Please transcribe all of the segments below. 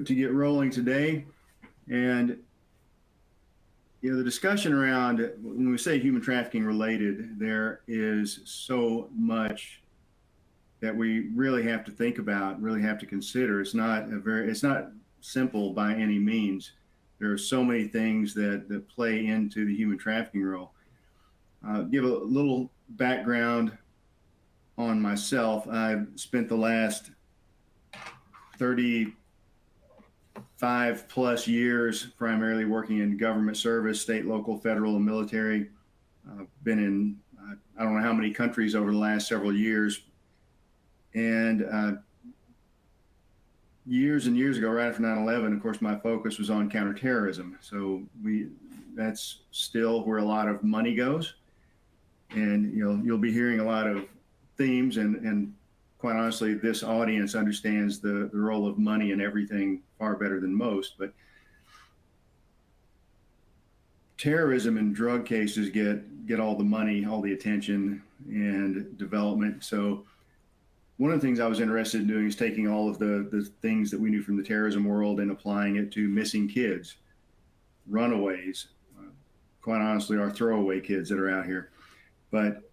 to get rolling today. And, the discussion around, when we say human trafficking related, there is so much that we really have to think about, really have to consider. It's not simple by any means. There are so many things that play into the human trafficking role. Give a little background on myself. I've spent the last 35 plus years primarily working in government service, state, local, federal, and military. Been in I don't know how many countries over the last several years. And years and years ago, right after 9/11, of course, my focus was on counterterrorism. So that's still where a lot of money goes. And you'll be hearing a lot of themes, and quite honestly, this audience understands the role of money in everything far better than most. But terrorism and drug cases get all the money, all the attention and development. So one of the things I was interested in doing is taking all of the things that we knew from the terrorism world and applying it to missing kids, runaways, quite honestly, our throwaway kids that are out here. But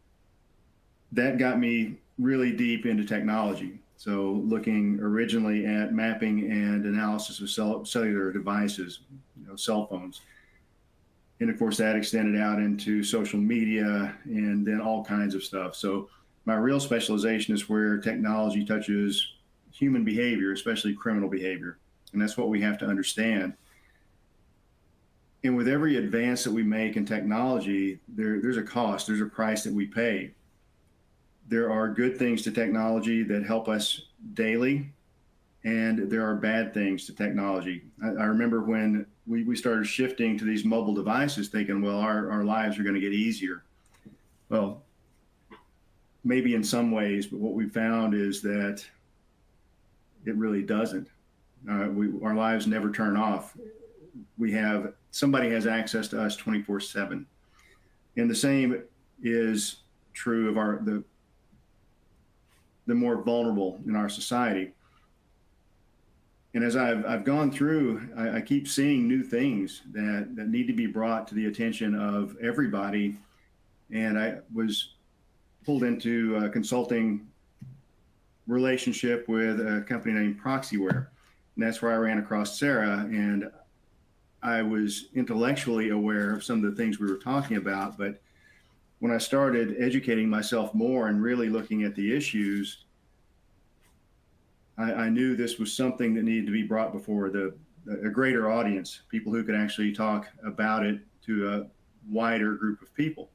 that got me really deep into technology. So looking originally at mapping and analysis of cellular devices, cell phones. And of course, that extended out into social media and then all kinds of stuff. So my real specialization is where technology touches human behavior, especially criminal behavior. And that's what we have to understand. And with every advance that we make in technology, there's a cost, there's a price that we pay. There are good things to technology that help us daily, and there are bad things to technology. I remember when we started shifting to these mobile devices thinking, well, our lives are going to get easier. Well, maybe in some ways, but what we found is that it really doesn't. Our lives never turn off. Somebody has access to us 24/7. And the same is true of the more vulnerable in our society. And as I've gone through, I keep seeing new things that need to be brought to the attention of everybody. And I was pulled into a consulting relationship with a company named Proxyware. And that's where I ran across Sarah. And I was intellectually aware of some of the things we were talking about. But when I started educating myself more and really looking at the issues, I knew this was something that needed to be brought before a greater audience, people who could actually talk about it to a wider group of people.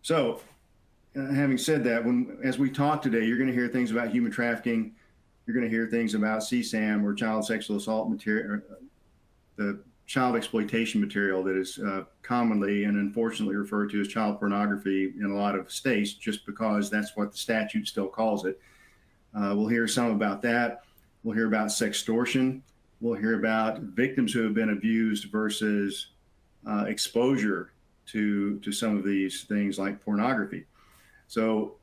So having said that, as we talk today, you're going to hear things about human trafficking. You're going to hear things about CSAM, or child sexual assault material, the child exploitation material that is commonly and unfortunately referred to as child pornography in a lot of states, just because that's what the statute still calls it. We'll hear some about that. We'll hear about sextortion. We'll hear about victims who have been abused versus exposure to some of these things like pornography. So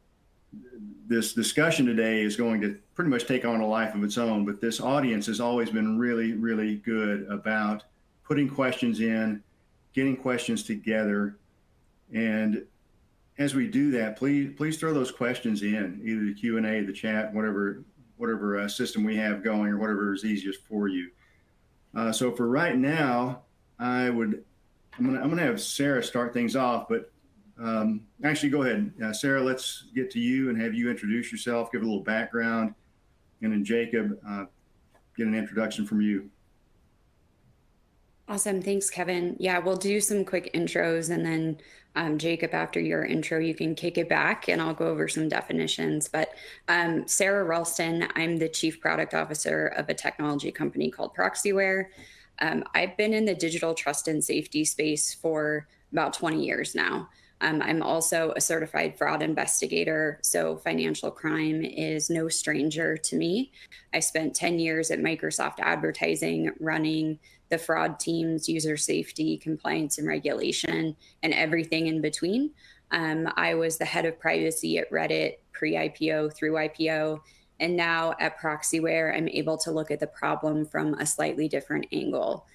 this discussion today is going to pretty much take on a life of its own, but this audience has always been really, really good about putting questions in, getting questions together. And as we do that, please throw those questions in, either the Q&A, the chat, whatever system we have going, or whatever is easiest for you. So for right now, I'm gonna have Sarah start things off, but actually go ahead. Sarah, let's get to you and have you introduce yourself, give a little background, and then Jacob, get an introduction from you. Awesome. Thanks, Kevin. Yeah, we'll do some quick intros, and then Jacob, after your intro, you can kick it back and I'll go over some definitions. But Sarah Ralston, I'm the Chief Product Officer of a technology company called Proxyware. I've been in the digital trust and safety space for about 20 years now. I'm also a certified fraud investigator, so financial crime is no stranger to me. I spent 10 years at Microsoft Advertising running the fraud teams, user safety, compliance and regulation, and everything in between. I was the head of privacy at Reddit pre-IPO through IPO, And now at Proxyware, I'm able to look at the problem from a slightly different angle.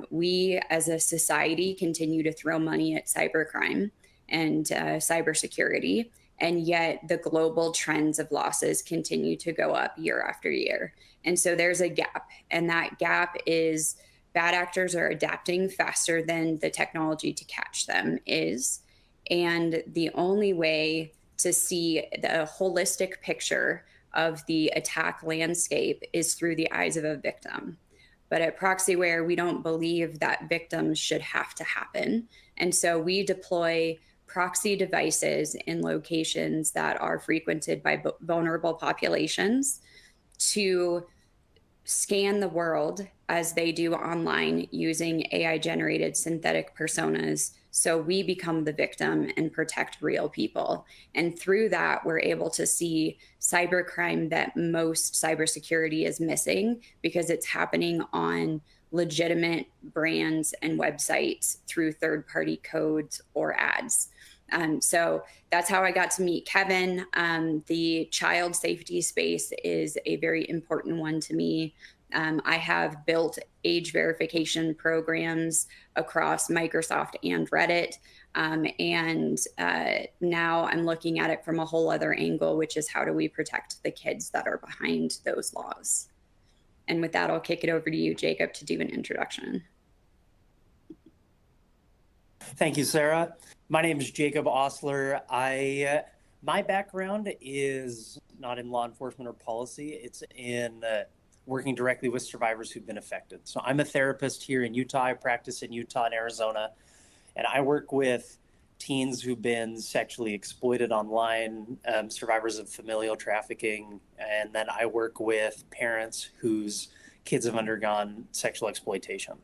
We as a society continue to throw money at cybercrime and cybersecurity, and yet the global trends of losses continue to go up year after year. And so there's a gap, and that gap is bad actors are adapting faster than the technology to catch them is. And the only way to see the holistic picture of the attack landscape is through the eyes of a victim. But at Proxyware, we don't believe that victims should have to happen. And so we deploy proxy devices in locations that are frequented by vulnerable populations to scan the world as they do online using AI generated synthetic personas. So we become the victim and protect real people. And through that, we're able to see cybercrime that most cybersecurity is missing because it's happening on legitimate brands and websites through third party codes or ads. So that's how I got to meet Kevin. The child safety space is a very important one to me. I have built age verification programs across Microsoft and Reddit. Now I'm looking at it from a whole other angle, which is how do we protect the kids that are behind those laws? And with that, I'll kick it over to you, Jacob, to do an introduction. Thank you, Sarah. My name is Jacob Osler. My background is not in law enforcement or policy. It's in working directly with survivors who've been affected. So I'm a therapist here in Utah. I practice in Utah and Arizona, and I work with teens who've been sexually exploited online, survivors of familial trafficking, and then I work with parents whose kids have undergone sexual exploitation.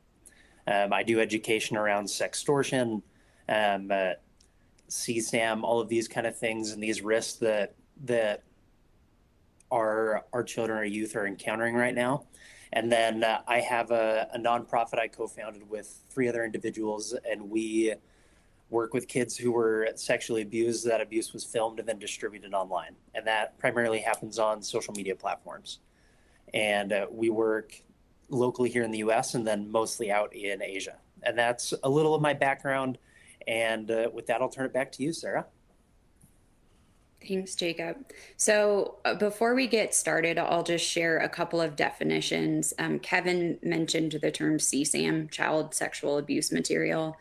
I do education around sextortion, CSAM, all of these kind of things, and these risks that our children or youth are encountering right now. And then I have a nonprofit I co-founded with 3 other individuals, and we work with kids who were sexually abused. That abuse was filmed and then distributed online, and that primarily happens on social media platforms. And we work locally here in the US and then mostly out in Asia. And that's a little of my background. And with that, I'll turn it back to you, Sarah. Thanks, Jacob. So before we get started, I'll just share a couple of definitions. Kevin mentioned the term CSAM, child sexual abuse material.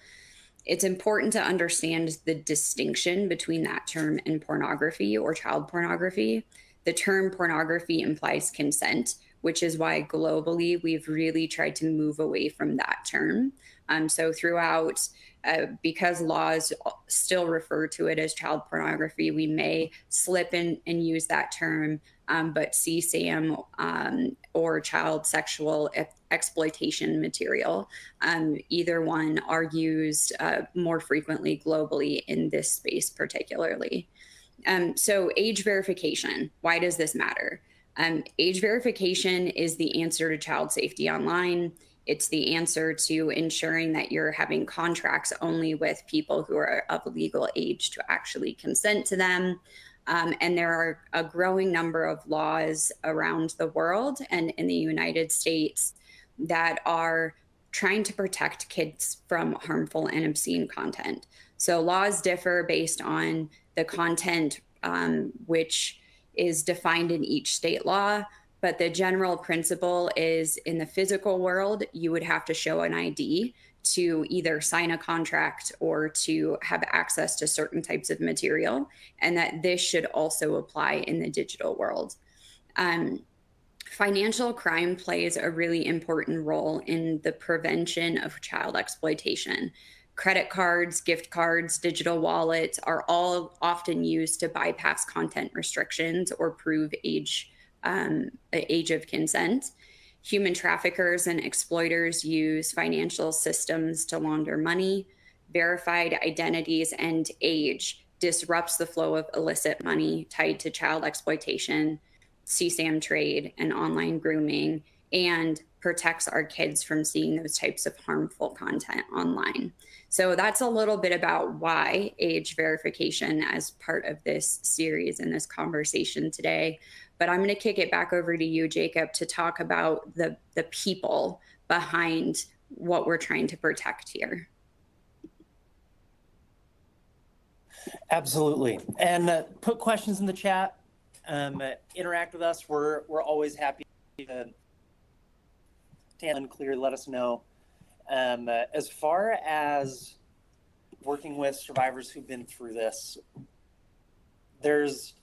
It's important to understand the distinction between that term and pornography or child pornography. The term pornography implies consent, which is why globally we've really tried to move away from that term. So throughout, because laws still refer to it as child pornography, we may slip in and use that term, but CSAM or child sexual exploitation material, either one are used more frequently globally in this space particularly. So age verification, why does this matter? Age verification is the answer to child safety online. It's the answer to ensuring that you're having contracts only with people who are of legal age to actually consent to them. And there are a growing number of laws around the world and in the United States that are trying to protect kids from harmful and obscene content. So laws differ based on the content, which is defined in each state law. But the general principle is in the physical world, you would have to show an ID to either sign a contract or to have access to certain types of material, and that this should also apply in the digital world. Financial crime plays a really important role in the prevention of child exploitation. Credit cards, gift cards, digital wallets are all often used to bypass content restrictions or prove age of consent. Human traffickers and exploiters use financial systems to launder money. Verified identities and age disrupts the flow of illicit money tied to child exploitation, CSAM trade, and online grooming, and protects our kids from seeing those types of harmful content online. So that's a little bit about why age verification as part of this series and this conversation today. But I'm going to kick it back over to you, Jacob, to talk about the people behind what we're trying to protect here. Absolutely. And put questions in the chat. Interact with us. We're always happy to unclear. Let us know. As far as working with survivors who've been through this, there's,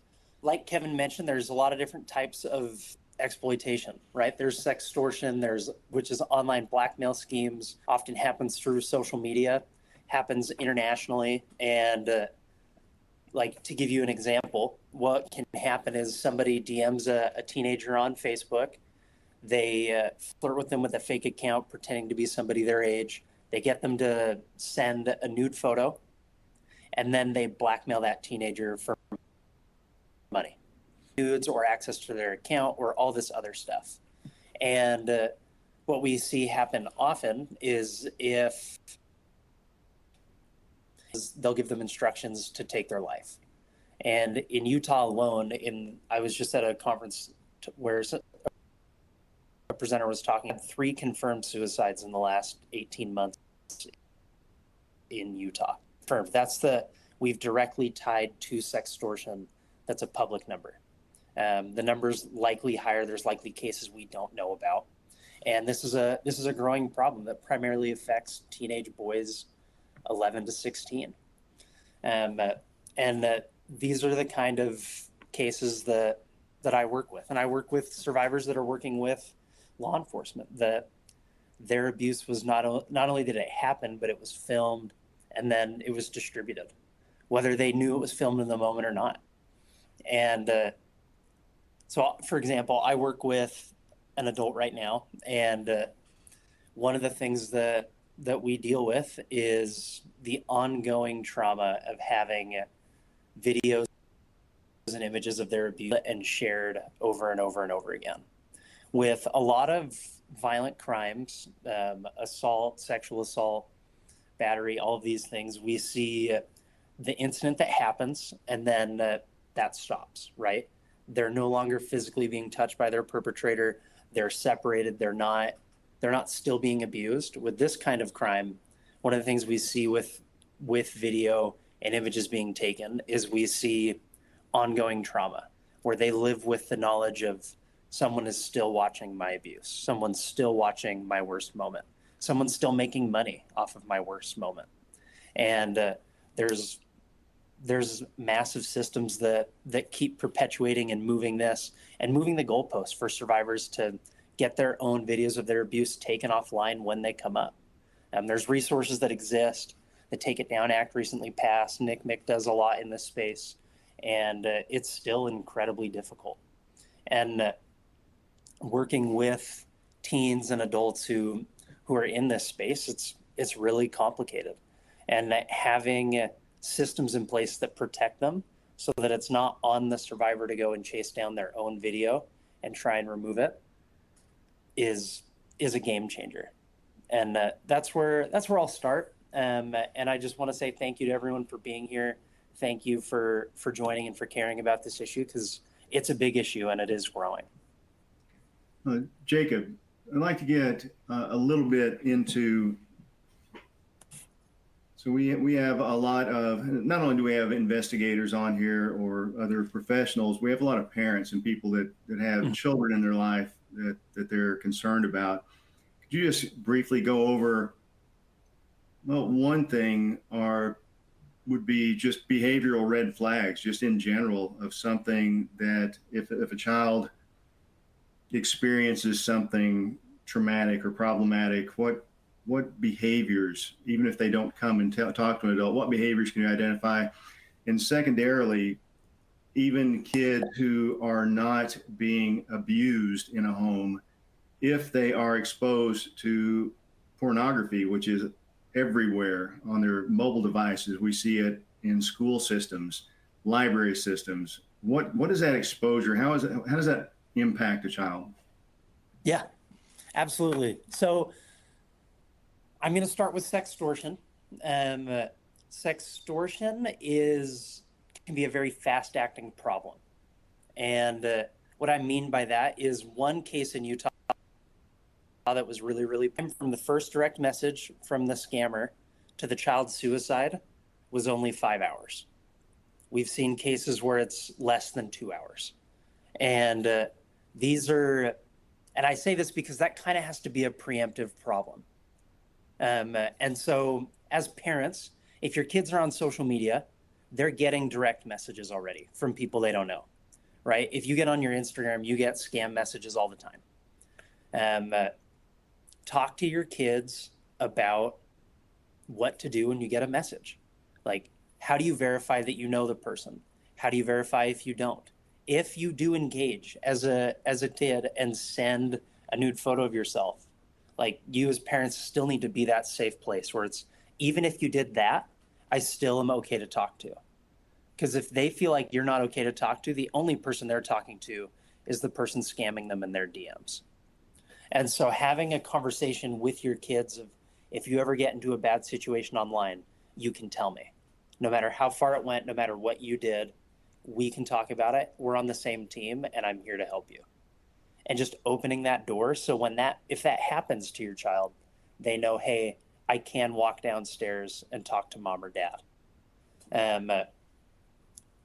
like Kevin mentioned, there's a lot of different types of exploitation, right? There's sextortion, which is online blackmail schemes, often happens through social media, happens internationally. And like, to give you an example, what can happen is somebody DMs a teenager on Facebook. They flirt with them with a fake account, pretending to be somebody their age. They get them to send a nude photo, and then they blackmail that teenager for money, nudes or access to their account or all this other stuff. And what we see happen often is they'll give them instructions to take their life. And in Utah alone, I was just at a conference where a presenter was talking about 3 confirmed suicides in the last 18 months in Utah. We've directly tied to sextortion. That's a public number. The number's likely higher. There's likely cases we don't know about. And this is a growing problem that primarily affects teenage boys 11 to 16. And these are the kind of cases that I work with. And I work with survivors that are working with law enforcement, that their abuse was not only did it happen, but it was filmed and then it was distributed, whether they knew it was filmed in the moment or not. And so, for example, I work with an adult right now, and one of the things that we deal with is the ongoing trauma of having videos and images of their abuse and shared over and over and over again. With a lot of violent crimes, assault, sexual assault, battery, all of these things, we see the incident that happens and then that stops, right? They're no longer physically being touched by their perpetrator. They're separated. They're not still being abused. With this kind of crime, one of the things we see with video and images being taken is we see ongoing trauma, where they live with the knowledge of someone is still watching my abuse. Someone's still watching my worst moment. Someone's still making money off of my worst moment. And there's massive systems that keep perpetuating and moving this and moving the goalposts for survivors to get their own videos of their abuse taken offline when they come up. There's resources that exist. The Take It Down Act recently passed. NCMEC does a lot in this space, and it's still incredibly difficult. And working with teens and adults who are in this space, it's really complicated. And having systems in place that protect them so that it's not on the survivor to go and chase down their own video and try and remove it is a game changer. And that's where I'll start. And I just want to say thank you to everyone for being here. Thank you for joining and for caring about this issue, because it's a big issue and it is growing. Jacob, I'd like to get a little bit into, so we have a lot of, not only do we have investigators on here or other professionals, we have a lot of parents and people that have children in their life that they're concerned about. Could you just briefly go over, well, one thing would be just behavioral red flags, just in general, of something that if a child experiences something traumatic or problematic, what behaviors, even if they don't come and talk to an adult, what behaviors can you identify? And secondarily, even kids who are not being abused in a home, if they are exposed to pornography, which is everywhere on their mobile devices, we see it in school systems, library systems. What is that exposure? How does that impact a child? Yeah, Absolutely. So I'm going to start with sextortion. Sextortion can be a very fast-acting problem. And what I mean by that is one case in Utah that was really from the first direct message from the scammer to the child's suicide was only 5 hours. We've seen cases where it's less than 2 hours. And and I say this because that kind of has to be a preemptive problem. And so as parents, if your kids are on social media, they're getting direct messages already from people they don't know, right? If you get on your Instagram, you get scam messages all the time. Talk to your kids about what to do when you get a message. Like, how do you verify that you know the person? How do you verify if you don't? If you do engage as a kid and send a nude photo of yourself, like, you as parents still need to be that safe place where it's, even if you did that, I still am okay to talk to. Because if they feel like you're not okay to talk to, the only person they're talking to is the person scamming them in their DMs. And so having a conversation with your kids of, if you ever get into a bad situation online, you can tell me. No matter how far it went, no matter what you did, we can talk about it. We're on the same team and I'm here to help you. And just opening that door, so if that happens to your child, they know, hey, I can walk downstairs and talk to mom or dad.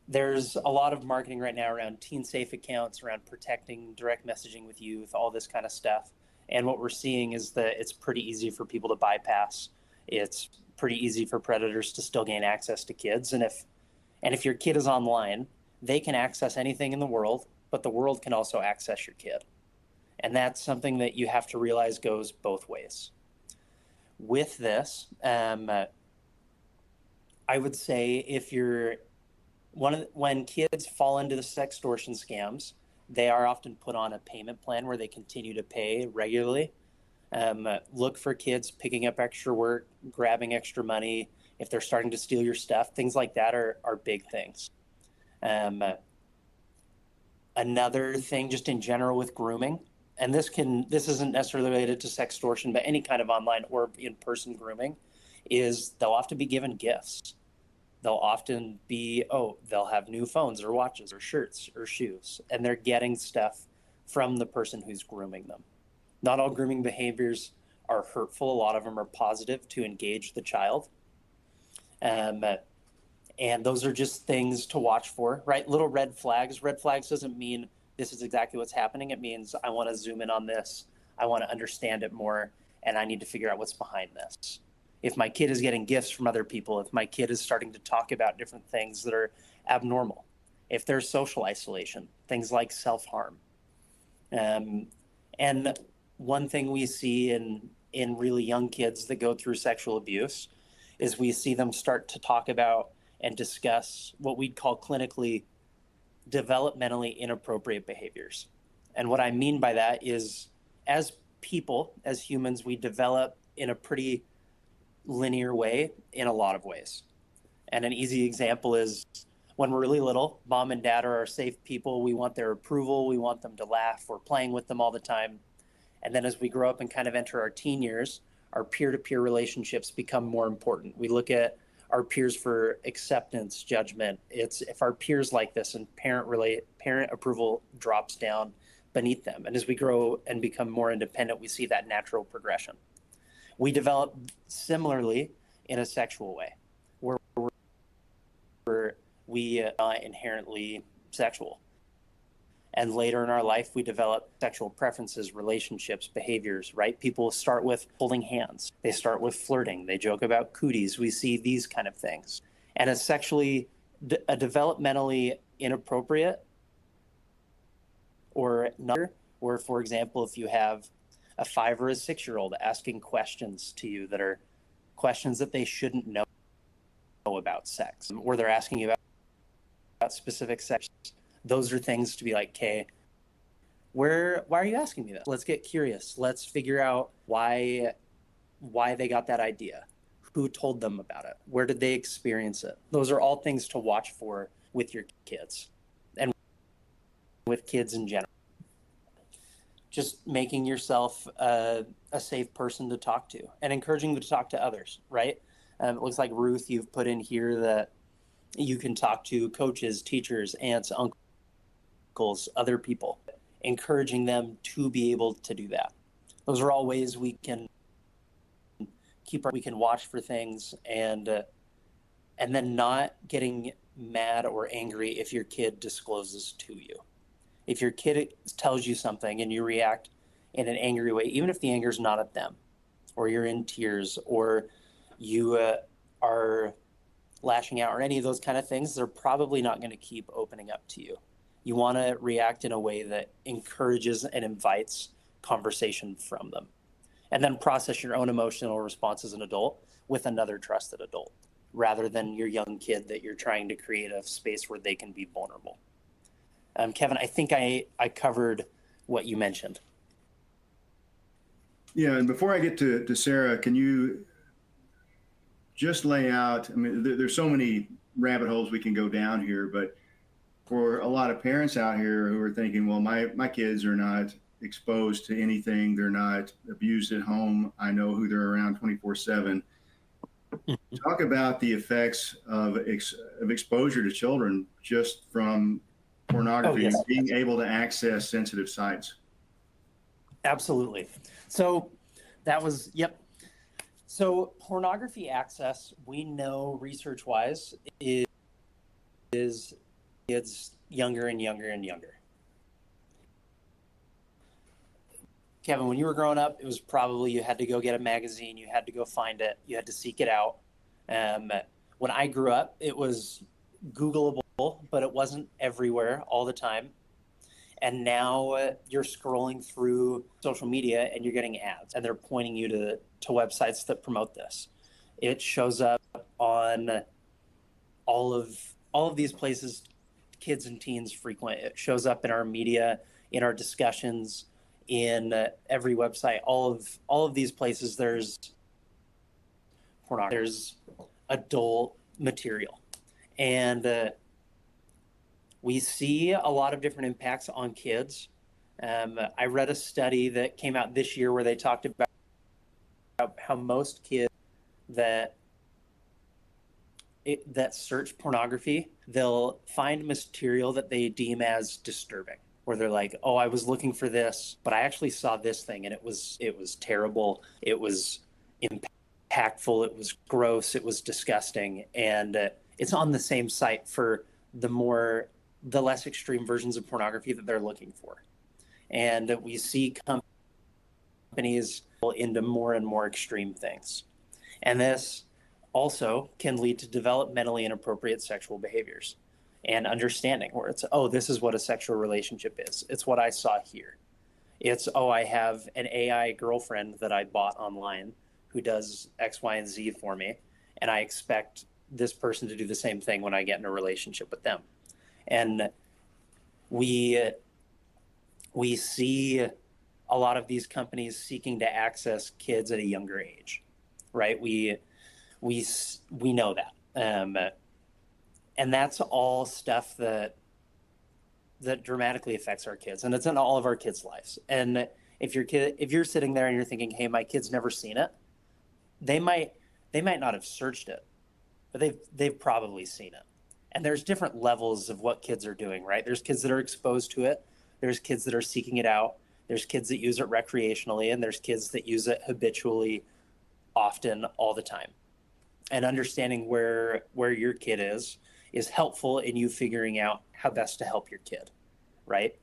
There's a lot of marketing right now around teen safe accounts, around protecting direct messaging with youth, all this kind of stuff. And what we're seeing is that it's pretty easy for people to bypass. It's pretty easy for predators to still gain access to kids. And if your kid is online, they can access anything in the world, but the world can also access your kid. And that's something that you have to realize goes both ways. With this, I would say when kids fall into the sextortion scams, they are often put on a payment plan where they continue to pay regularly. Look for kids picking up extra work, grabbing extra money. If they're starting to steal your stuff, things like that are big things. Another thing just in general with grooming, and this isn't necessarily related to sextortion, but any kind of online or in-person grooming, is they'll often be given gifts. They'll often they'll have new phones or watches or shirts or shoes, and they're getting stuff from the person who's grooming them. Not all grooming behaviors are hurtful. A lot of them are positive to engage the child. And those are just things to watch for, right? Little red flags. Red flags doesn't mean this is exactly what's happening. It means I want to zoom in on this. I want to understand it more, and I need to figure out what's behind this. If my kid is getting gifts from other people, if my kid is starting to talk about different things that are abnormal, if there's social isolation, things like self-harm. And one thing we see in really young kids that go through sexual abuse is we see them start to talk about and discuss what we'd call clinically developmentally inappropriate behaviors. And what I mean by that is, as people, as humans, we develop in a pretty linear way in a lot of ways. And an easy example is when we're really little, mom and dad are our safe people. We want their approval. We want them to laugh. We're playing with them all the time. And then as we grow up and kind of enter our teen years, our peer-to-peer relationships become more important. We look at our peers for acceptance, judgment. It's if our peers like this and parent approval drops down beneath them. And as we grow and become more independent, we see that natural progression. We develop similarly in a sexual way, where we are inherently sexual. And later in our life, we develop sexual preferences, relationships, behaviors, right? People start with holding hands. They start with flirting. They joke about cooties. We see these kind of things. And a developmentally inappropriate or not, or for example, if you have a 5 or a 6-year-old asking questions to you that are questions that they shouldn't know about sex, or they're asking you about specific sex, those are things to be like, okay, why are you asking me that? Let's get curious. Let's figure out why they got that idea. Who told them about it? Where did they experience it? Those are all things to watch for with your kids and with kids in general. just making yourself a safe person to talk to and encouraging them to talk to others, right? It looks like Ruth, you've put in here that you can talk to coaches, teachers, aunts, uncles, other people, encouraging them to be able to do that. Those are all ways we can we can watch for things and then not getting mad or angry if your kid discloses to you. If your kid tells you something and you react in an angry way, even if the anger is not at them, or you're in tears, or you are lashing out, or any of those kind of things, they're probably not going to keep opening up to you. You want to react in a way that encourages and invites conversation from them. And then process your own emotional response as an adult with another trusted adult, rather than your young kid that you're trying to create a space where they can be vulnerable. Kevin, I think I covered what you mentioned. Yeah, and before I get to Sarah, can you just lay out, I mean, there's so many rabbit holes we can go down here, but for a lot of parents out here who are thinking, well, my kids are not exposed to anything, they're not abused at home, I know who they're around 24/7. Talk about the effects of exposure to children just from pornography and being able to access sensitive sites. Absolutely. So that was, yep. So pornography access, we know research-wise, is kids younger and younger and younger. Kevin, when you were growing up, it was probably you had to go get a magazine, you had to go find it, you had to seek it out. When I grew up, it was Googleable, but it wasn't everywhere all the time. And now you're scrolling through social media and you're getting ads, and they're pointing you to websites that promote this. It shows up on all of these places kids and teens frequent. It shows up in our media, in our discussions, in every website. All of these places, there's pornography, there's adult material, and we see a lot of different impacts on kids. I read a study that came out this year where they talked about how most kids that search pornography, they'll find material that they deem as disturbing, where they're like, oh, I was looking for this, but I actually saw this thing and it was terrible, it was impactful, it was gross, it was disgusting. And it's on the same site for the less extreme versions of pornography that they're looking for. And we see companies into more and more extreme things. And this also can lead to developmentally inappropriate sexual behaviors and understanding, where it's, oh, this is what a sexual relationship is. It's what I saw here. It's, oh, I have an AI girlfriend that I bought online who does X, Y, and Z for me, and I expect this person to do the same thing when I get in a relationship with them. And we see a lot of these companies seeking to access kids at a younger age, right? We know that, and that's all stuff that dramatically affects our kids, and it's in all of our kids' lives. And if you're sitting there and you're thinking, hey, my kid's never seen it, they might not have searched it, but they've probably seen it. And there's different levels of what kids are doing, right? There's kids that are exposed to it. There's kids that are seeking it out. There's kids that use it recreationally, and there's kids that use it habitually, often, all the time. And understanding where your kid is helpful in you figuring out how best to help your kid, right?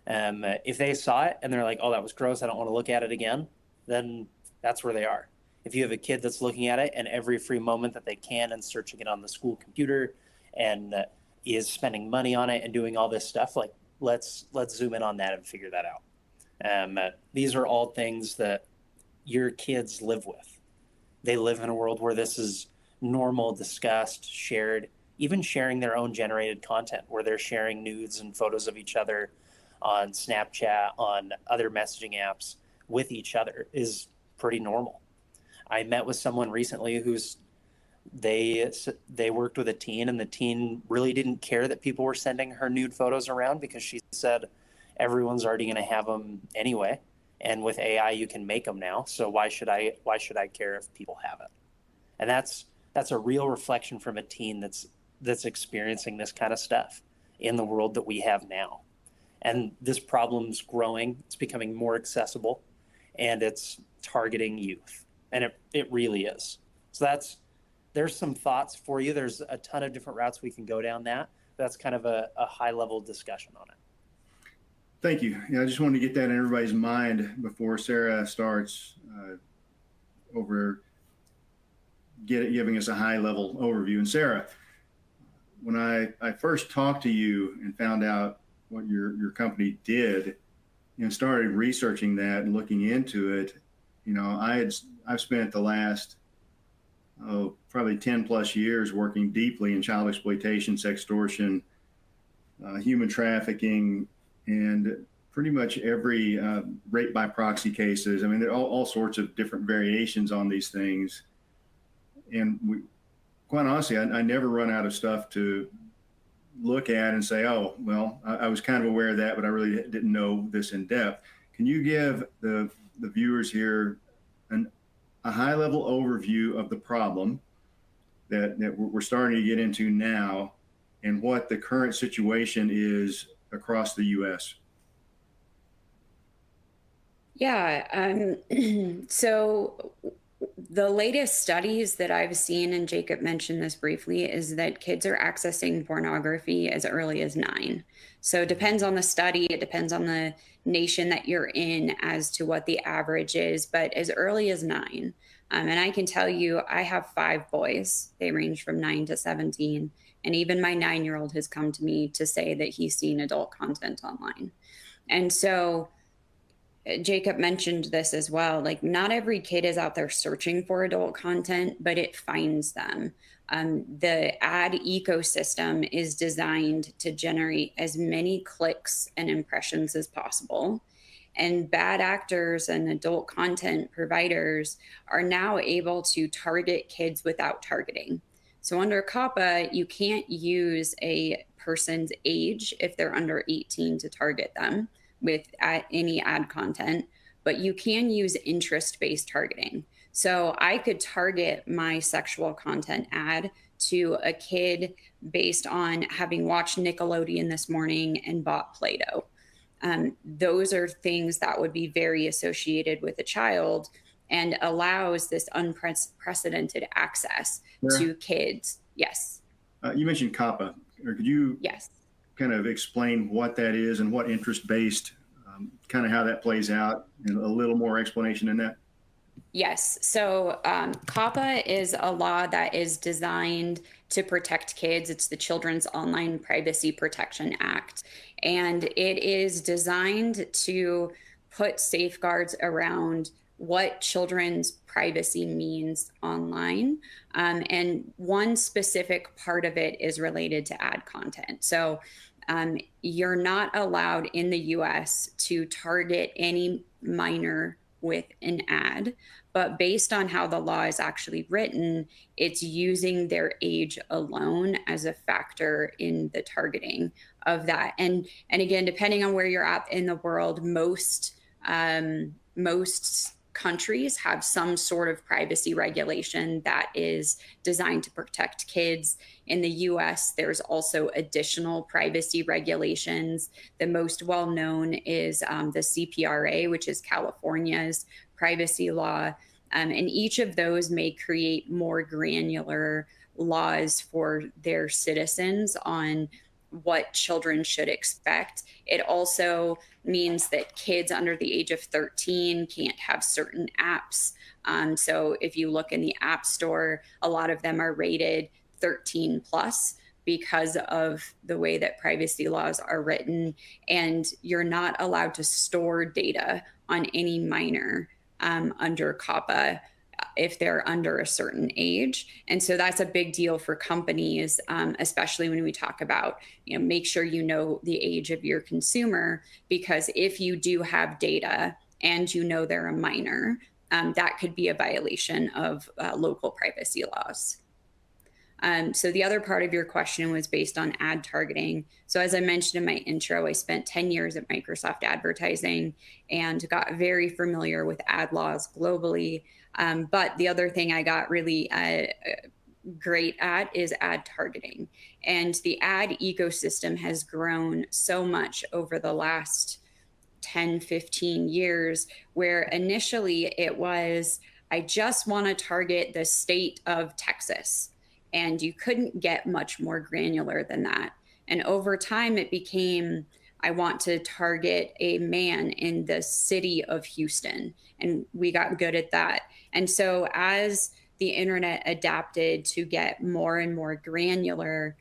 If they saw it and they're like, oh, that was gross, I don't want to look at it again, then that's where they are. If you have a kid that's looking at it and every free moment that they can and searching it on the school computer and is spending money on it and doing all this stuff, like let's zoom in on that and figure that out. These are all things that your kids live with. They live in a world where this is normal, discussed, shared, even sharing their own generated content, where they're sharing nudes and photos of each other on Snapchat, on other messaging apps with each other is pretty normal. I met with someone recently they worked with a teen, and the teen really didn't care that people were sending her nude photos around because she said everyone's already going to have them anyway. And with AI, you can make them now. So why should I care if people have it? And that's a real reflection from a teen that's experiencing this kind of stuff in the world that we have now. And this problem's growing. It's becoming more accessible, and it's targeting youth. And it really is. So there's some thoughts for you. There's a ton of different routes we can go down that. That's kind of a high level discussion on it. Thank you. Yeah, I just wanted to get that in everybody's mind before Sarah starts over giving us a high level overview. And Sarah, when I first talked to you and found out what your company did and started researching that and looking into it, I've spent the last probably 10 plus years working deeply in child exploitation, sextortion, human trafficking, and pretty much every rape by proxy cases. I mean, there are all sorts of different variations on these things. And quite honestly, I never run out of stuff to look at and say, oh, well, I was kind of aware of that, but I really didn't know this in depth. Can you give the viewers here a high level overview of the problem that we're starting to get into now and what the current situation is across the U.S.? Yeah. So the latest studies that I've seen, and Jacob mentioned this briefly, is that kids are accessing pornography as early as 9. So it depends on the study. It depends on the nation that you're in as to what the average is, but as early as 9. And I can tell you, I have 5 boys. They range from 9 to 17. And even my 9-year-old has come to me to say that he's seen adult content online. And so Jacob mentioned this as well. Like, not every kid is out there searching for adult content, but it finds them. The ad ecosystem is designed to generate as many clicks and impressions as possible. And bad actors and adult content providers are now able to target kids without targeting. So under COPPA, you can't use a person's age if they're under 18 to target them with any ad content, but you can use interest-based targeting. So I could target my sexual content ad to a kid based on having watched Nickelodeon this morning and bought Play-Doh. Those are things that would be very associated with a child and allows this unprecedented access to kids. Yes. You mentioned COPPA, or could you yes. kind of explain what that is and what interest-based, kind of how that plays out, and a little more explanation in that? Yes. So COPPA is a law that is designed to protect kids. It's the Children's Online Privacy Protection Act. And it is designed to put safeguards around what children's privacy means online. And one specific part of it is related to ad content. So you're not allowed in the US to target any minor with an ad, but based on how the law is actually written, it's using their age alone as a factor in the targeting of that. And again, depending on where you're at in the world, most countries have some sort of privacy regulation that is designed to protect kids. In the US, there's also additional privacy regulations. The most well-known is the CPRA, which is California's privacy law. And each of those may create more granular laws for their citizens on what children should expect. It also means that kids under the age of 13 can't have certain apps. So if you look in the App Store, a lot of them are rated 13 plus because of the way that privacy laws are written. And you're not allowed to store data on any minor under COPPA if they're under a certain age. And so that's a big deal for companies, especially when we talk about, make sure you know the age of your consumer, because if you do have data and they're a minor, that could be a violation of local privacy laws. So the other part of your question was based on ad targeting. So as I mentioned in my intro, I spent 10 years at Microsoft Advertising and got very familiar with ad laws globally. But the other thing I got really great at is ad targeting. And the ad ecosystem has grown so much over the last 10, 15 years, where initially it was, I just want to target the state of Texas. And you couldn't get much more granular than that. And over time, it became, I want to target a man in the city of Houston. And we got good at that. And so as the internet adapted to get more and more granular,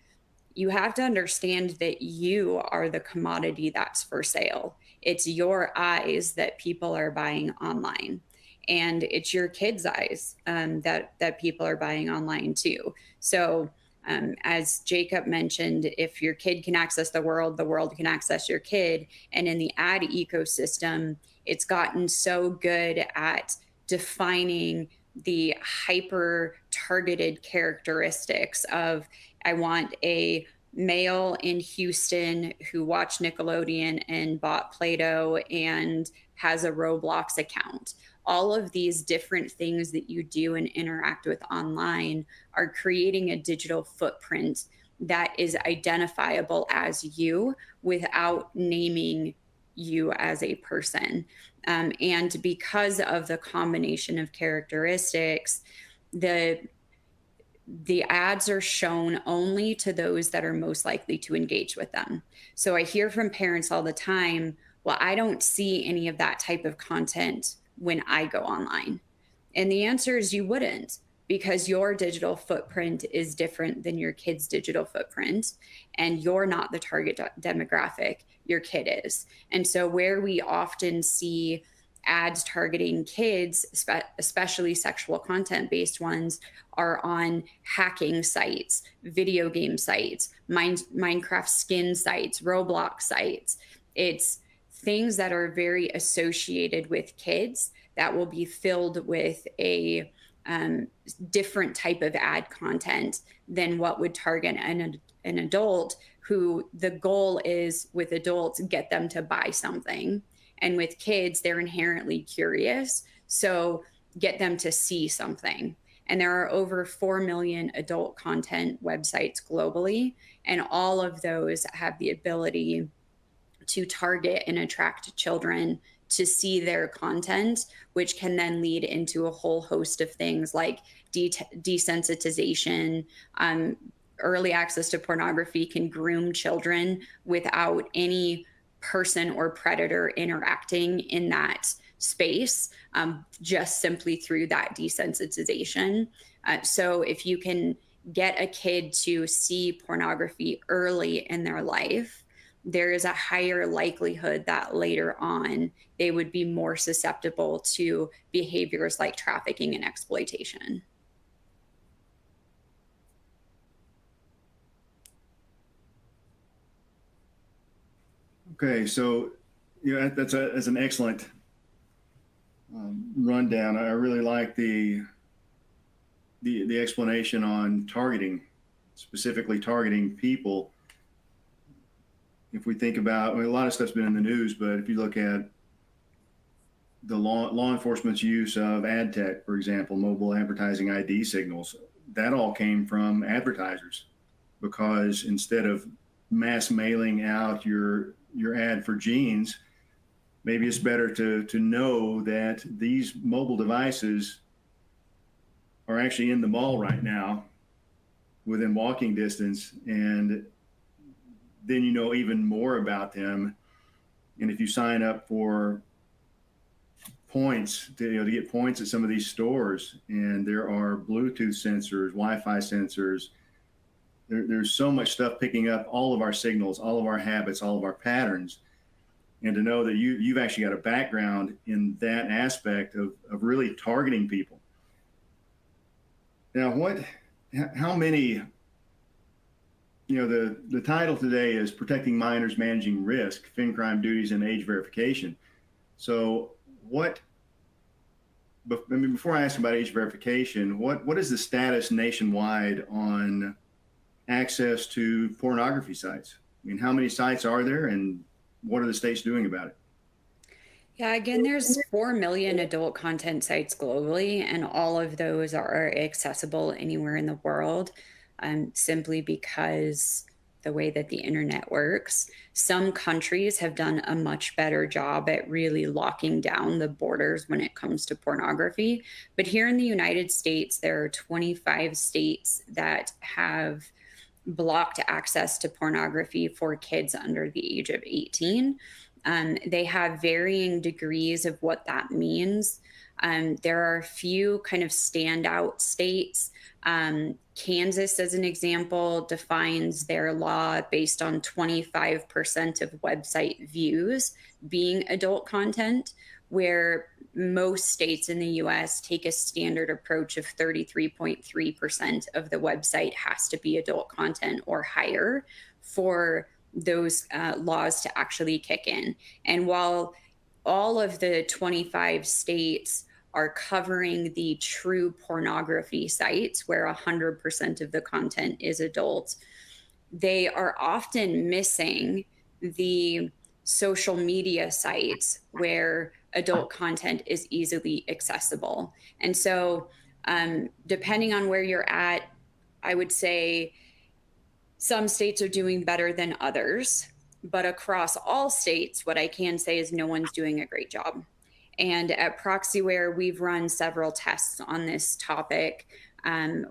you have to understand that you are the commodity that's for sale. It's your eyes that people are buying online, and it's your kids' eyes that people are buying online too. So, as Jacob mentioned, if your kid can access the world can access your kid. And in the ad ecosystem, it's gotten so good at defining the hyper targeted characteristics of, I want a male in Houston who watched Nickelodeon and bought Play-Doh and has a Roblox account. All of these different things that you do and interact with online are creating a digital footprint that is identifiable as you without naming you as a person. And because of the combination of characteristics, the ads are shown only to those that are most likely to engage with them. So I hear from parents all the time, well, I don't see any of that type of content when I go online. And the answer is you wouldn't, because your digital footprint is different than your kid's digital footprint. And you're not the target demographic, your kid is. And so where we often see ads targeting kids, especially sexual content based ones, are on hacking sites, video game sites, Minecraft skin sites, Roblox sites. It's things that are very associated with kids that will be filled with a different type of ad content than what would target an adult, who the goal is with adults, get them to buy something. And with kids, they're inherently curious. So get them to see something. And there are over 4 million adult content websites globally. And all of those have the ability to target and attract children to see their content, which can then lead into a whole host of things like desensitization. Early access to pornography can groom children without any person or predator interacting in that space, just simply through that desensitization. So if you can get a kid to see pornography early in their life, there is a higher likelihood that later on they would be more susceptible to behaviors like trafficking and exploitation. Okay, so that's an excellent rundown. I really like the explanation on targeting, specifically targeting people. If we think about, a lot of stuff's been in the news, but if you look at the law enforcement's use of ad tech, for example, mobile advertising ID signals, that all came from advertisers, because instead of mass mailing out your ad for jeans, maybe it's better to know that these mobile devices are actually in the mall right now within walking distance, and then you know even more about them. And if you sign up for points to get points at some of these stores, and there are Bluetooth sensors, Wi-Fi sensors, there's so much stuff picking up all of our signals, all of our habits, all of our patterns. And to know that you've actually got a background in that aspect of really targeting people. Now, how many, the title today is Protecting Minors, Managing Risk, FinCrime Duties and Age Verification. So what before I ask about age verification, what is the status nationwide on access to pornography sites? I mean, how many sites are there, and what are the states doing about it? Yeah, again, there's 4 million adult content sites globally, and all of those are accessible anywhere in the world, simply because the way that the internet works. Some countries have done a much better job at really locking down the borders when it comes to pornography. But here in the United States, there are 25 states that have blocked access to pornography for kids under the age of 18. They have varying degrees of what that means. There are a few kind of standout states. Kansas, as an example, defines their law based on 25% of website views being adult content, where most states in the US take a standard approach of 33.3% of the website has to be adult content or higher for those laws to actually kick in. And while all of the 25 states are covering the true pornography sites where 100% of the content is adult, they are often missing the social media sites where adult content is easily accessible. And so, depending on where you're at, I would say some states are doing better than others, but across all states, what I can say is no one's doing a great job. And at Proxyware, we've run several tests on this topic.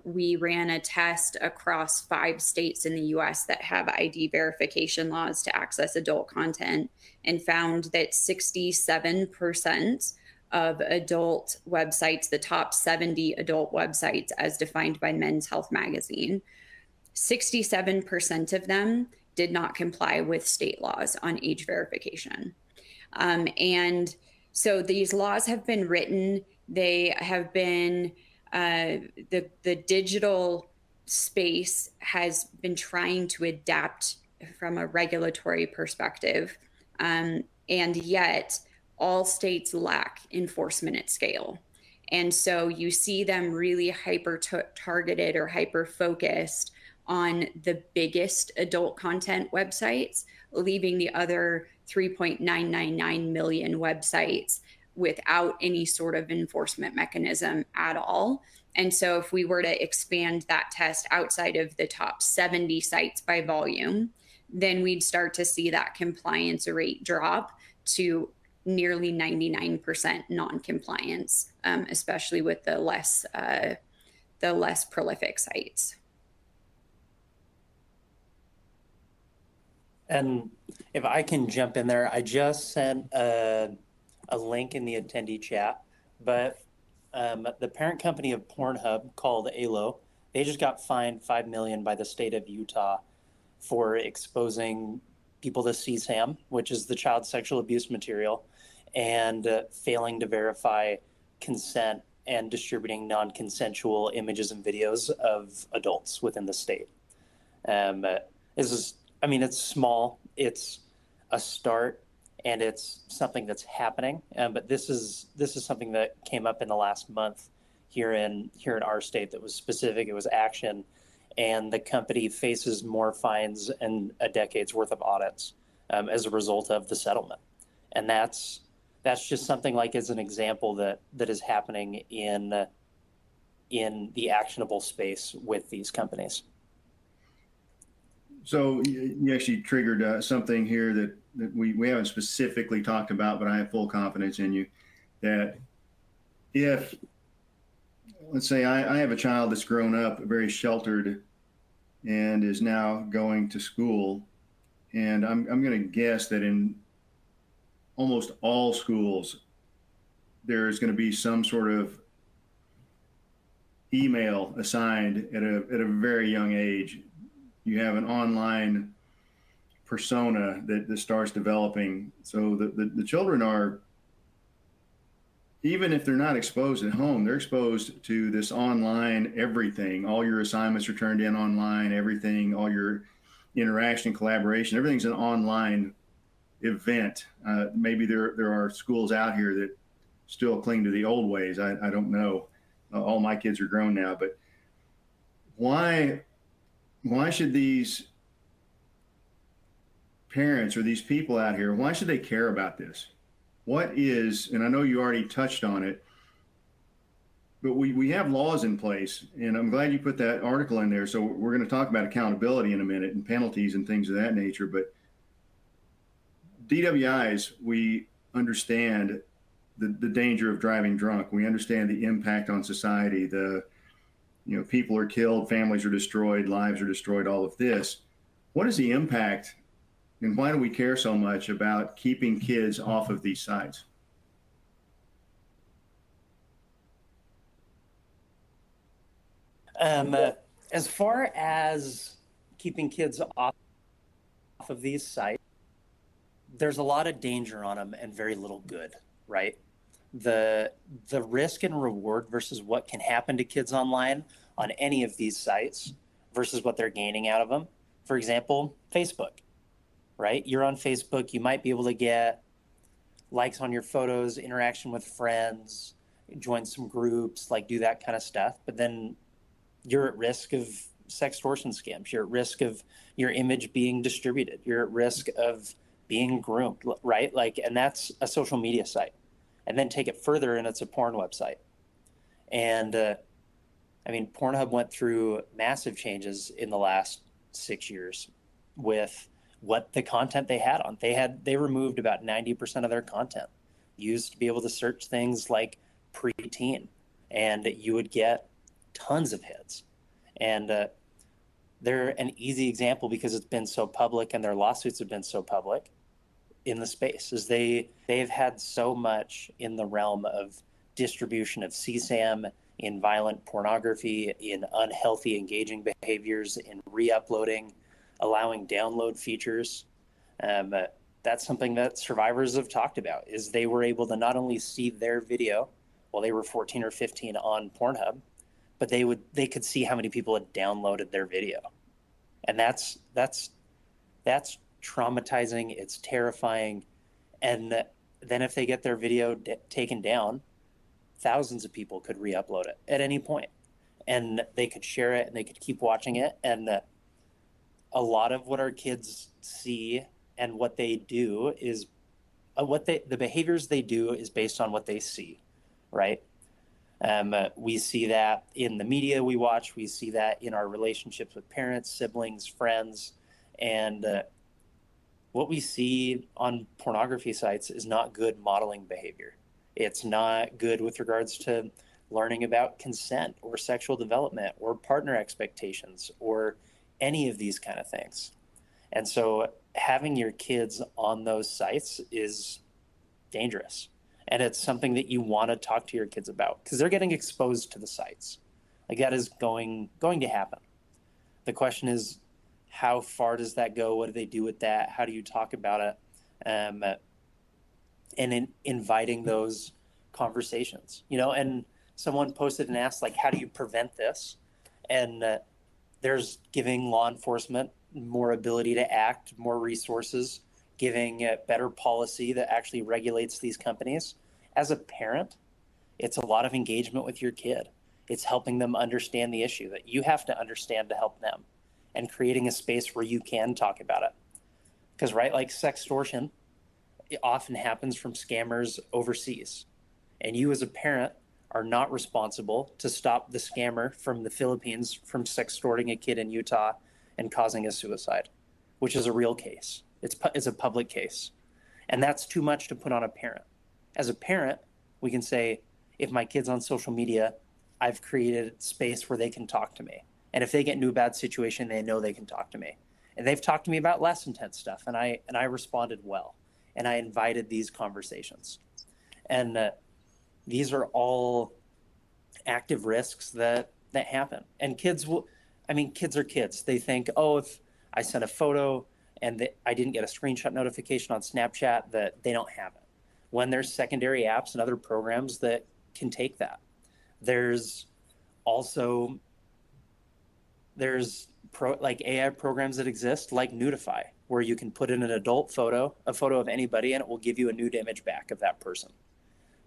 We ran a test across 5 states in the US that have ID verification laws to access adult content, and found that 67% of adult websites, the top 70 adult websites as defined by Men's Health magazine, 67% of them did not comply with state laws on age verification. And so these laws have been written. They have been, the digital space has been trying to adapt from a regulatory perspective. And yet all states lack enforcement at scale. And so you see them really hyper targeted or hyper focused on the biggest adult content websites, leaving the other 3.999 million websites without any sort of enforcement mechanism at all. And so if we were to expand that test outside of the top 70 sites by volume, then we'd start to see that compliance rate drop to nearly 99% non-compliance, especially with the less prolific sites. And if I can jump in there, I just sent a link in the attendee chat, but the parent company of Pornhub, called ALO, they just got fined $5 million by the state of Utah for exposing people to CSAM, which is the child sexual abuse material, and failing to verify consent and distributing non-consensual images and videos of adults within the state. This is, I mean, it's small, it's a start, and it's something that's happening. But this is something that came up in the last month here in our state that was specific. It was action, and the company faces more fines and a decade's worth of audits as a result of the settlement. And that's just something, like, as an example that is happening in the actionable space with these companies. So you actually triggered something here that we haven't specifically talked about, but I have full confidence in you that if, let's say I have a child that's grown up very sheltered and is now going to school, and I'm going to guess that in almost all schools, there's going to be some sort of email assigned at a very young age. You have an online persona that starts developing. So the children are, even if they're not exposed at home, they're exposed to this online everything. All your assignments are turned in online, everything, all your interaction, collaboration, everything's an online event. Maybe there are schools out here that still cling to the old ways. I don't know. All my kids are grown now, but why should these parents or these people out here, why should they care about this? What is, and I know you already touched on it, but we have laws in place, and I'm glad you put that article in there. So we're going to talk about accountability in a minute and penalties and things of that nature. But DWIs, we understand the danger of driving drunk. We understand the impact on society. People are killed, families are destroyed, lives are destroyed, all of this. What is the impact, and why do we care so much about keeping kids off of these sites? As far as keeping kids off of these sites, there's a lot of danger on them and very little good, right? The risk and reward versus what can happen to kids online on any of these sites versus what they're gaining out of them. For example, Facebook, right? You're on Facebook, you might be able to get likes on your photos, interaction with friends, join some groups, like do that kind of stuff. But then you're at risk of sextortion scams. You're at risk of your image being distributed. You're at risk of being groomed, right? Like, and that's a social media site. And then take it further, and it's a porn website. And Pornhub went through massive changes in the last 6 years with what the content they had on. They removed about 90% of their content. You used to be able to search things like preteen, and you would get tons of hits. And they're an easy example because it's been so public and their lawsuits have been so public in the space, is they've had so much in the realm of distribution of CSAM, in violent pornography, in unhealthy engaging behaviors, in re-uploading, allowing download features. That's something that survivors have talked about, is they were able to not only see their video while they were 14 or 15 on Pornhub, but they could see how many people had downloaded their video. And that's traumatizing, it's terrifying. And then if they get their video taken down, thousands of people could re-upload it at any point, and they could share it and they could keep watching it. And a lot of what our kids see and what they do is the behaviors they do is based on what they see, right? We see that in the media we watch, we see that in our relationships with parents, siblings, friends, and what we see on pornography sites is not good modeling behavior. It's not good with regards to learning about consent or sexual development or partner expectations or any of these kind of things. And so having your kids on those sites is dangerous. And it's something that you want to talk to your kids about because they're getting exposed to the sites. Like, that is going to happen. The question is, how far does that go? What do they do with that? How do you talk about it? And in inviting those conversations, and someone posted and asked, like, how do you prevent this? And there's giving law enforcement more ability to act, more resources, giving better policy that actually regulates these companies. As a parent, it's a lot of engagement with your kid. It's helping them understand the issue that you have to understand to help them, and creating a space where you can talk about it. Because, right, like sextortion, it often happens from scammers overseas. And you as a parent are not responsible to stop the scammer from the Philippines from sextorting a kid in Utah and causing a suicide, which is a real case. It's a public case. And that's too much to put on a parent. As a parent, we can say, if my kid's on social media, I've created space where they can talk to me. And if they get into a bad situation, they know they can talk to me. And they've talked to me about less intense stuff, and I responded well. And I invited these conversations. And these are all active risks that happen. And kids are kids. They think, oh, if I sent a photo and I didn't get a screenshot notification on Snapchat, that they don't have it. When there's secondary apps and other programs that can take that. There's also like AI programs that exist, like Nudify, where you can put in an adult photo, a photo of anybody, and it will give you a nude image back of that person.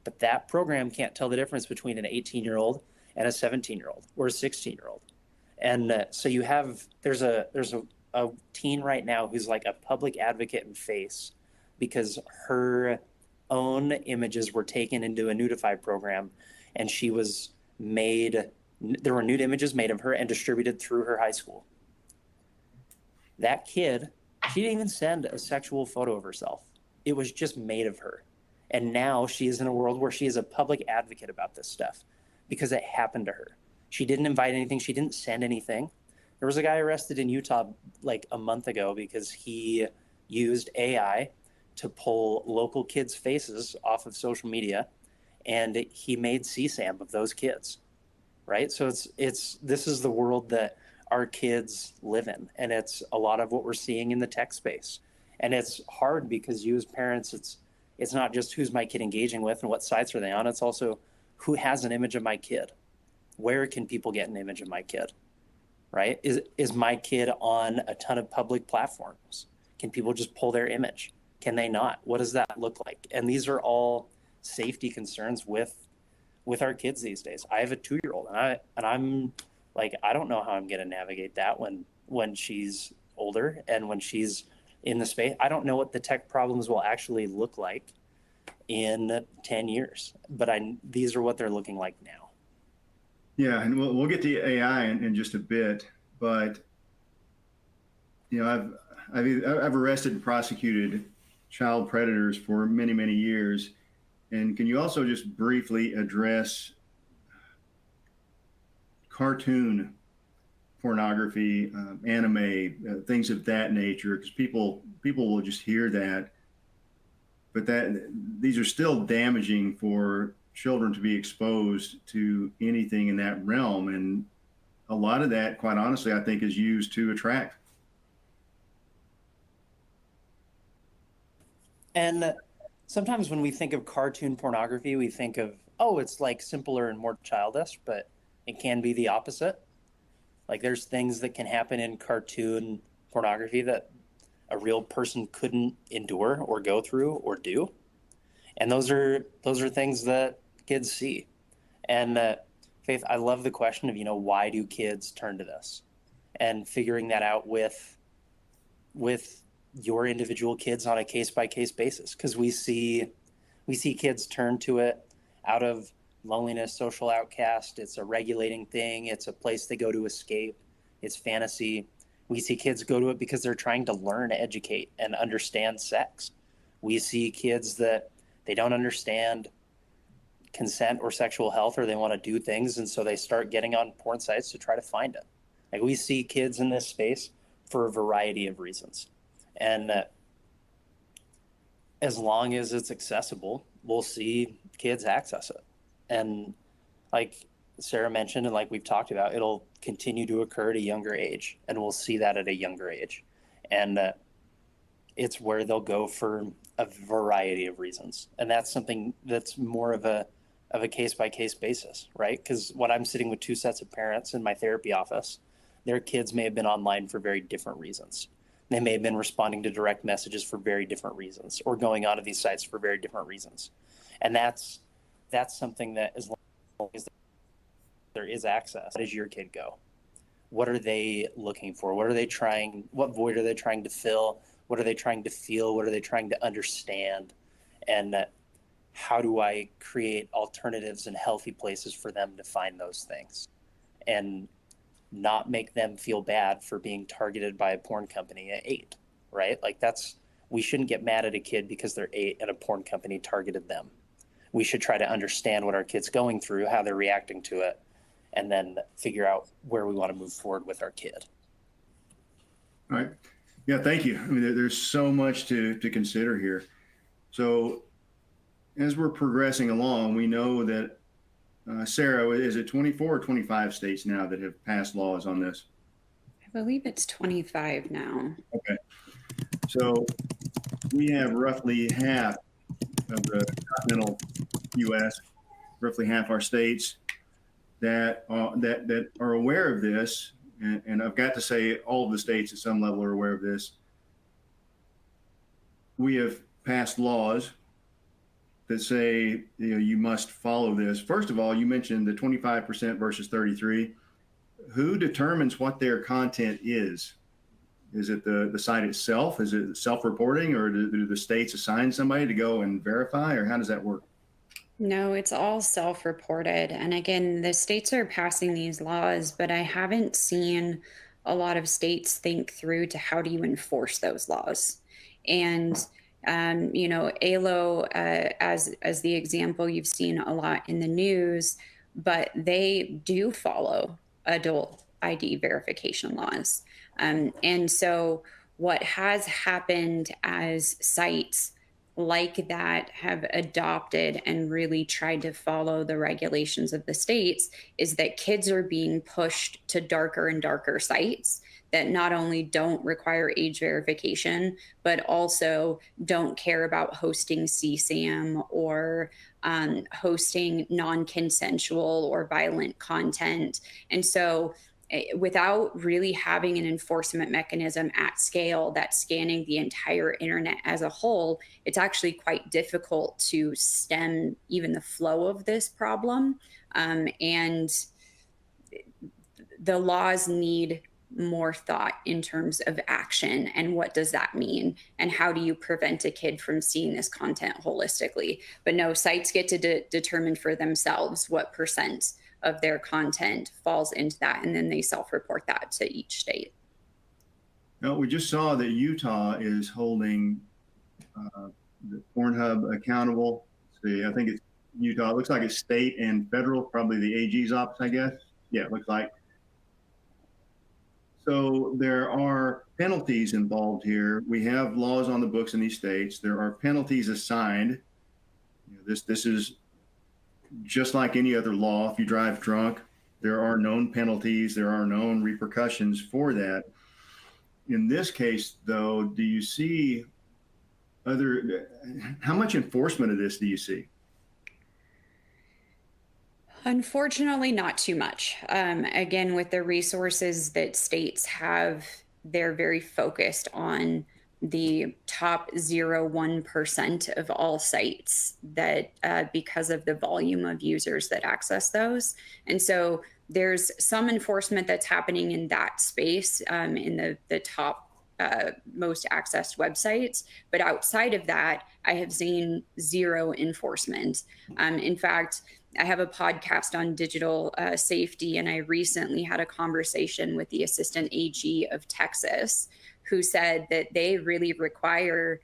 But that program can't tell the difference between an 18-year-old and a 17-year-old or a 16-year-old. And so there's a teen right now who's like a public advocate in face because her own images were taken into a Nudify program, and there were nude images made of her and distributed through her high school. That kid, she didn't even send a sexual photo of herself. It was just made of her. And now she is in a world where she is a public advocate about this stuff because it happened to her. She didn't invite anything. She didn't send anything. There was a guy arrested in Utah like a month ago because he used AI to pull local kids' faces off of social media, and he made CSAM of those kids, right? So this is the world that our kids live in, and it's a lot of what we're seeing in the tech space. And it's hard because you as parents, it's not just who's my kid engaging with and what sites are they on. It's also who has an image of my kid. Where can people get an image of my kid, right? Is my kid on a ton of public platforms? Can people just pull their image? Can they not? What does that look like? And these are all safety concerns with our kids these days. I have a 2-year-old, and I'm like, I don't know how I'm going to navigate that when she's older and when she's in the space. I don't know what the tech problems will actually look like in 10 years, but these are what they're looking like now. Yeah, and we'll get to AI in just a bit, but I've arrested and prosecuted child predators for many years. And can you also just briefly address cartoon pornography, anime, things of that nature? Because people will just hear that, but these are still damaging for children to be exposed to anything in that realm. And a lot of that, quite honestly, I think is used to attract. And sometimes when we think of cartoon pornography, we think of, oh, it's like simpler and more childish, but it can be the opposite. Like there's things that can happen in cartoon pornography that a real person couldn't endure or go through or do. And those are things that kids see. And Faith, I love the question of, why do kids turn to this? And figuring that out with your individual kids on a case-by-case basis, because we see kids turn to it out of loneliness, social outcast. It's a regulating thing. It's a place they go to escape. It's fantasy. We see kids go to it because they're trying to learn, educate, and understand sex. We see kids that they don't understand consent or sexual health, or they want to do things, and so they start getting on porn sites to try to find it. Like we see kids in this space for a variety of reasons. And as long as it's accessible, we'll see kids access it. And like Sarah mentioned, and like we've talked about, it'll continue to occur at a younger age, and we'll see that at a younger age. And it's where they'll go for a variety of reasons. And that's something that's more of a case-by-case basis, right? Because when I'm sitting with 2 sets of parents in my therapy office, their kids may have been online for very different reasons. They may have been responding to direct messages for very different reasons, or going onto these sites for very different reasons. And that's something that, as long as there is access, how does your kid go? What are they looking for? What void are they trying to fill? What are they trying to feel? What are they trying to understand? And how do I create alternatives and healthy places for them to find those things? And not make them feel bad for being targeted by a porn company at 8, right? Like we shouldn't get mad at a kid because they're 8 and a porn company targeted them. We should try to understand what our kid's going through, how they're reacting to it, and then figure out where we want to move forward with our kid. All right. Yeah, thank you. I mean, there's so much to consider here. So as we're progressing along, we know that Sarah, is it 24 or 25 states now that have passed laws on this? I believe it's 25 now. Okay. So we have roughly half of the continental U.S., roughly half our states that are aware of this. And I've got to say all of the states at some level are aware of this. We have passed laws that say, you must follow this. First of all, you mentioned the 25% versus 33. Who determines what their content is? Is it the site itself? Is it self-reporting, or do the states assign somebody to go and verify, or how does that work? No, it's all self-reported. And again, the states are passing these laws, but I haven't seen a lot of states think through to how do you enforce those laws. And ALO, as the example you've seen a lot in the news, but they do follow adult ID verification laws. And so, what has happened as sites like that have adopted and really tried to follow the regulations of the states is that kids are being pushed to darker and darker sites that not only don't require age verification, but also don't care about hosting CSAM or hosting non consensual or violent content. And so, without really having an enforcement mechanism at scale that's scanning the entire internet as a whole, it's actually quite difficult to stem even the flow of this problem. And the laws need more thought in terms of action and what does that mean and how do you prevent a kid from seeing this content holistically. But no, sites get to determine for themselves what percent of their content falls into that, and then they self-report that to each state. Now, we just saw that Utah is holding the Pornhub accountable. See, I think it's Utah. It looks like it's state and federal, probably the AG's office, I guess. Yeah, it looks like. So there are penalties involved here. We have laws on the books in these states. There are penalties assigned. This is just like any other law. If you drive drunk, there are known penalties. There are known repercussions for that. In this case, though, do you see how much enforcement of this do you see? Unfortunately, not too much. Again, with the resources that states have, they're very focused on the top 0.1% of all sites that because of the volume of users that access those. And so there's some enforcement that's happening in that space in the top most accessed websites. But outside of that, I have seen zero enforcement. In fact, I have a podcast on digital safety, and I recently had a conversation with the assistant AG of Texas, who said that they really require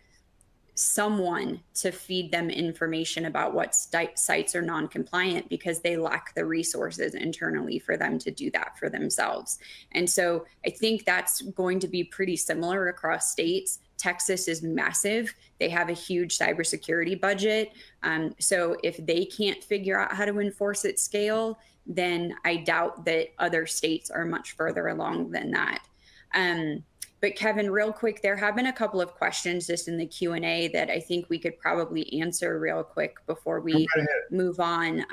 someone to feed them information about what sites are non-compliant because they lack the resources internally for them to do that for themselves. And so I think that's going to be pretty similar across states. Texas is massive. They have a huge cybersecurity budget. So if they can't figure out how to enforce at scale, then I doubt that other states are much further along than that. But Kevin, real quick, there have been a couple of questions just in the Q&A that I think we could probably answer real quick before we move on.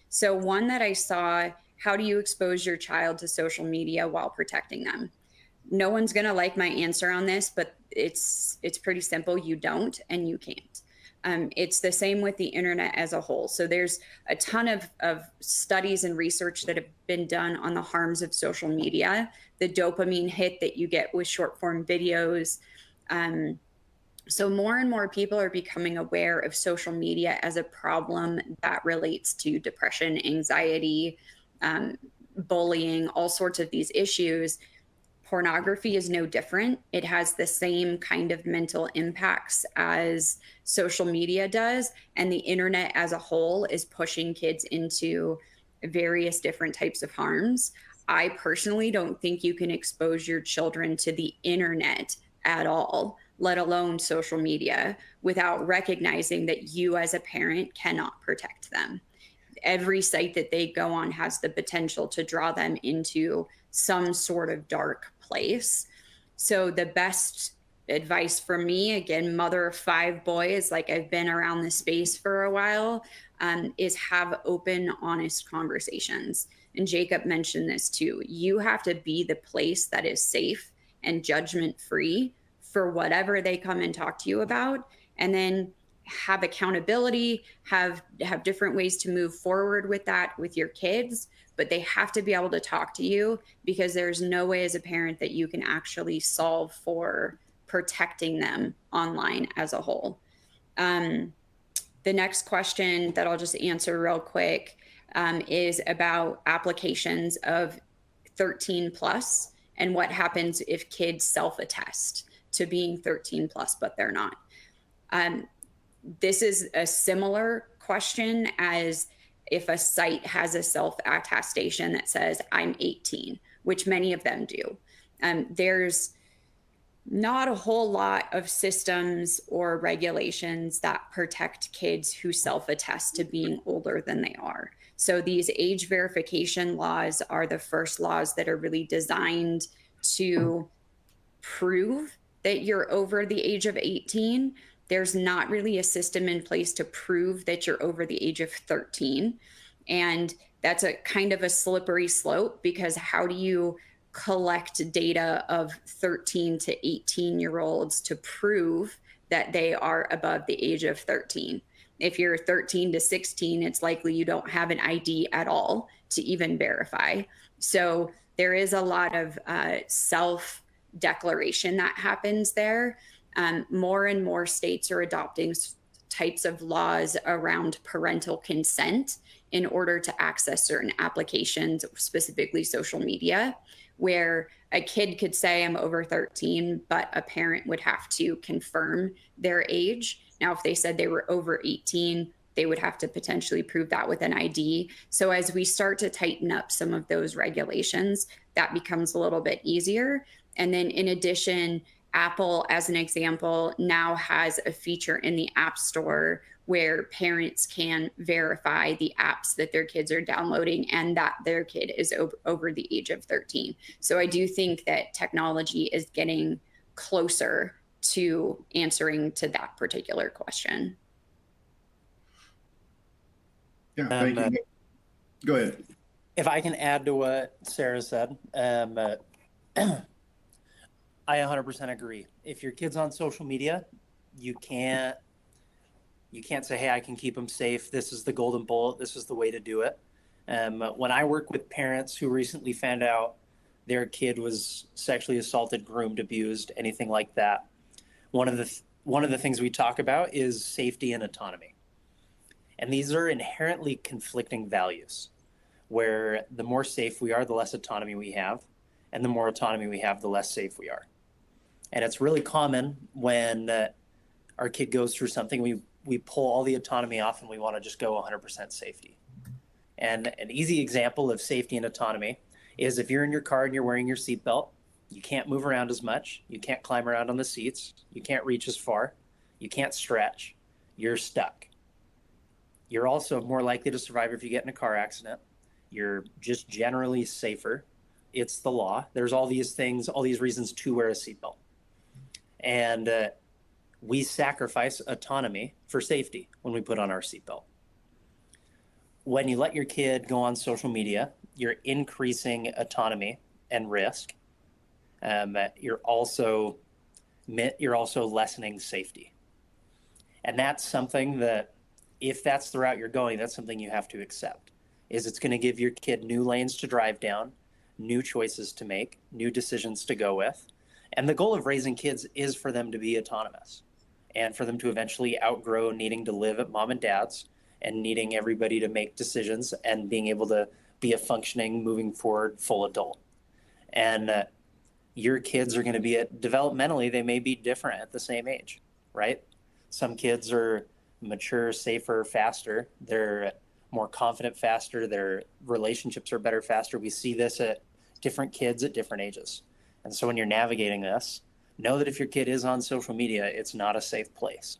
So one that I saw, how do you expose your child to social media while protecting them? No one's going to like my answer on this, but it's pretty simple. You don't, and you can't. It's the same with the internet as a whole. So there's a ton of studies and research that have been done on the harms of social media, the dopamine hit that you get with short form videos. So more and more people are becoming aware of social media as a problem that relates to depression, anxiety, bullying, all sorts of these issues. Pornography is no different. It has the same kind of mental impacts as social media does. And the internet as a whole is pushing kids into various different types of harms. I personally don't think you can expose your children to the internet at all, let alone social media, without recognizing that you as a parent cannot protect them. Every site that they go on has the potential to draw them into some sort of dark place. So the best advice for me, again, mother of 5 boys, like I've been around this space for a while, is have open, honest conversations. And Jacob mentioned this too. You have to be the place that is safe and judgment free for whatever they come and talk to you about. And then have accountability, have different ways to move forward with that with your kids, but they have to be able to talk to you, because there's no way as a parent that you can actually solve for protecting them online as a whole. The next question that I'll just answer real quick is about applications of 13 plus and what happens if kids self-attest to being 13 plus, but they're not. This is a similar question as if a site has a self-attestation that says I'm 18, which many of them do. There's not a whole lot of systems or regulations that protect kids who self-attest to being older than they are. So these age verification laws are the first laws that are really designed to prove that you're over the age of 18. There's not really a system in place to prove that you're over the age of 13. And that's a kind of a slippery slope, because how do you collect data of 13 to 18-year-olds to prove that they are above the age of 13? If you're 13 to 16, it's likely you don't have an ID at all to even verify. So there is a lot of self-declaration that happens there. More and more states are adopting types of laws around parental consent in order to access certain applications, specifically social media, where a kid could say I'm over 13, but a parent would have to confirm their age. Now, if they said they were over 18, they would have to potentially prove that with an ID. So as we start to tighten up some of those regulations, that becomes a little bit easier. And then in addition, Apple, as an example, now has a feature in the App Store where parents can verify the apps that their kids are downloading and that their kid is over the age of 13. So I do think that technology is getting closer to answering to that particular question. Yeah, thank you. Go ahead. If I can add to what Sarah said, I 100% agree. If your kid's on social media, you can't say, hey, I can keep them safe. This is the golden bullet. This is the way to do it. When I work with parents who recently found out their kid was sexually assaulted, groomed, abused, anything like that, one of the things we talk about is safety and autonomy. And these are inherently conflicting values, where the more safe we are, the less autonomy we have. And the more autonomy we have, the less safe we are. And it's really common when our kid goes through something, we pull all the autonomy off and we want to just go 100% safety. And an easy example of safety and autonomy is if you're in your car and you're wearing your seatbelt, you can't move around as much, you can't climb around on the seats, you can't reach as far, you can't stretch, you're stuck. You're also more likely to survive if you get in a car accident. You're just generally safer. It's the law. There's all these things, all these reasons to wear a seatbelt. And we sacrifice autonomy for safety when we put on our seatbelt. When you let your kid go on social media, you're increasing autonomy and risk. You're also lessening safety. And that's something that, if that's the route you're going, that's something you have to accept. Is it's going to give your kid new lanes to drive down, new choices to make, new decisions to go with. And the goal of raising kids is for them to be autonomous and for them to eventually outgrow needing to live at mom and dad's and needing everybody to make decisions and being able to be a functioning, moving forward, full adult. And your kids are going to be developmentally, they may be different at the same age, right? Some kids are mature, safer, faster. They're more confident faster. Their relationships are better faster. We see this at different kids at different ages. And so when you're navigating this, know that if your kid is on social media, it's not a safe place.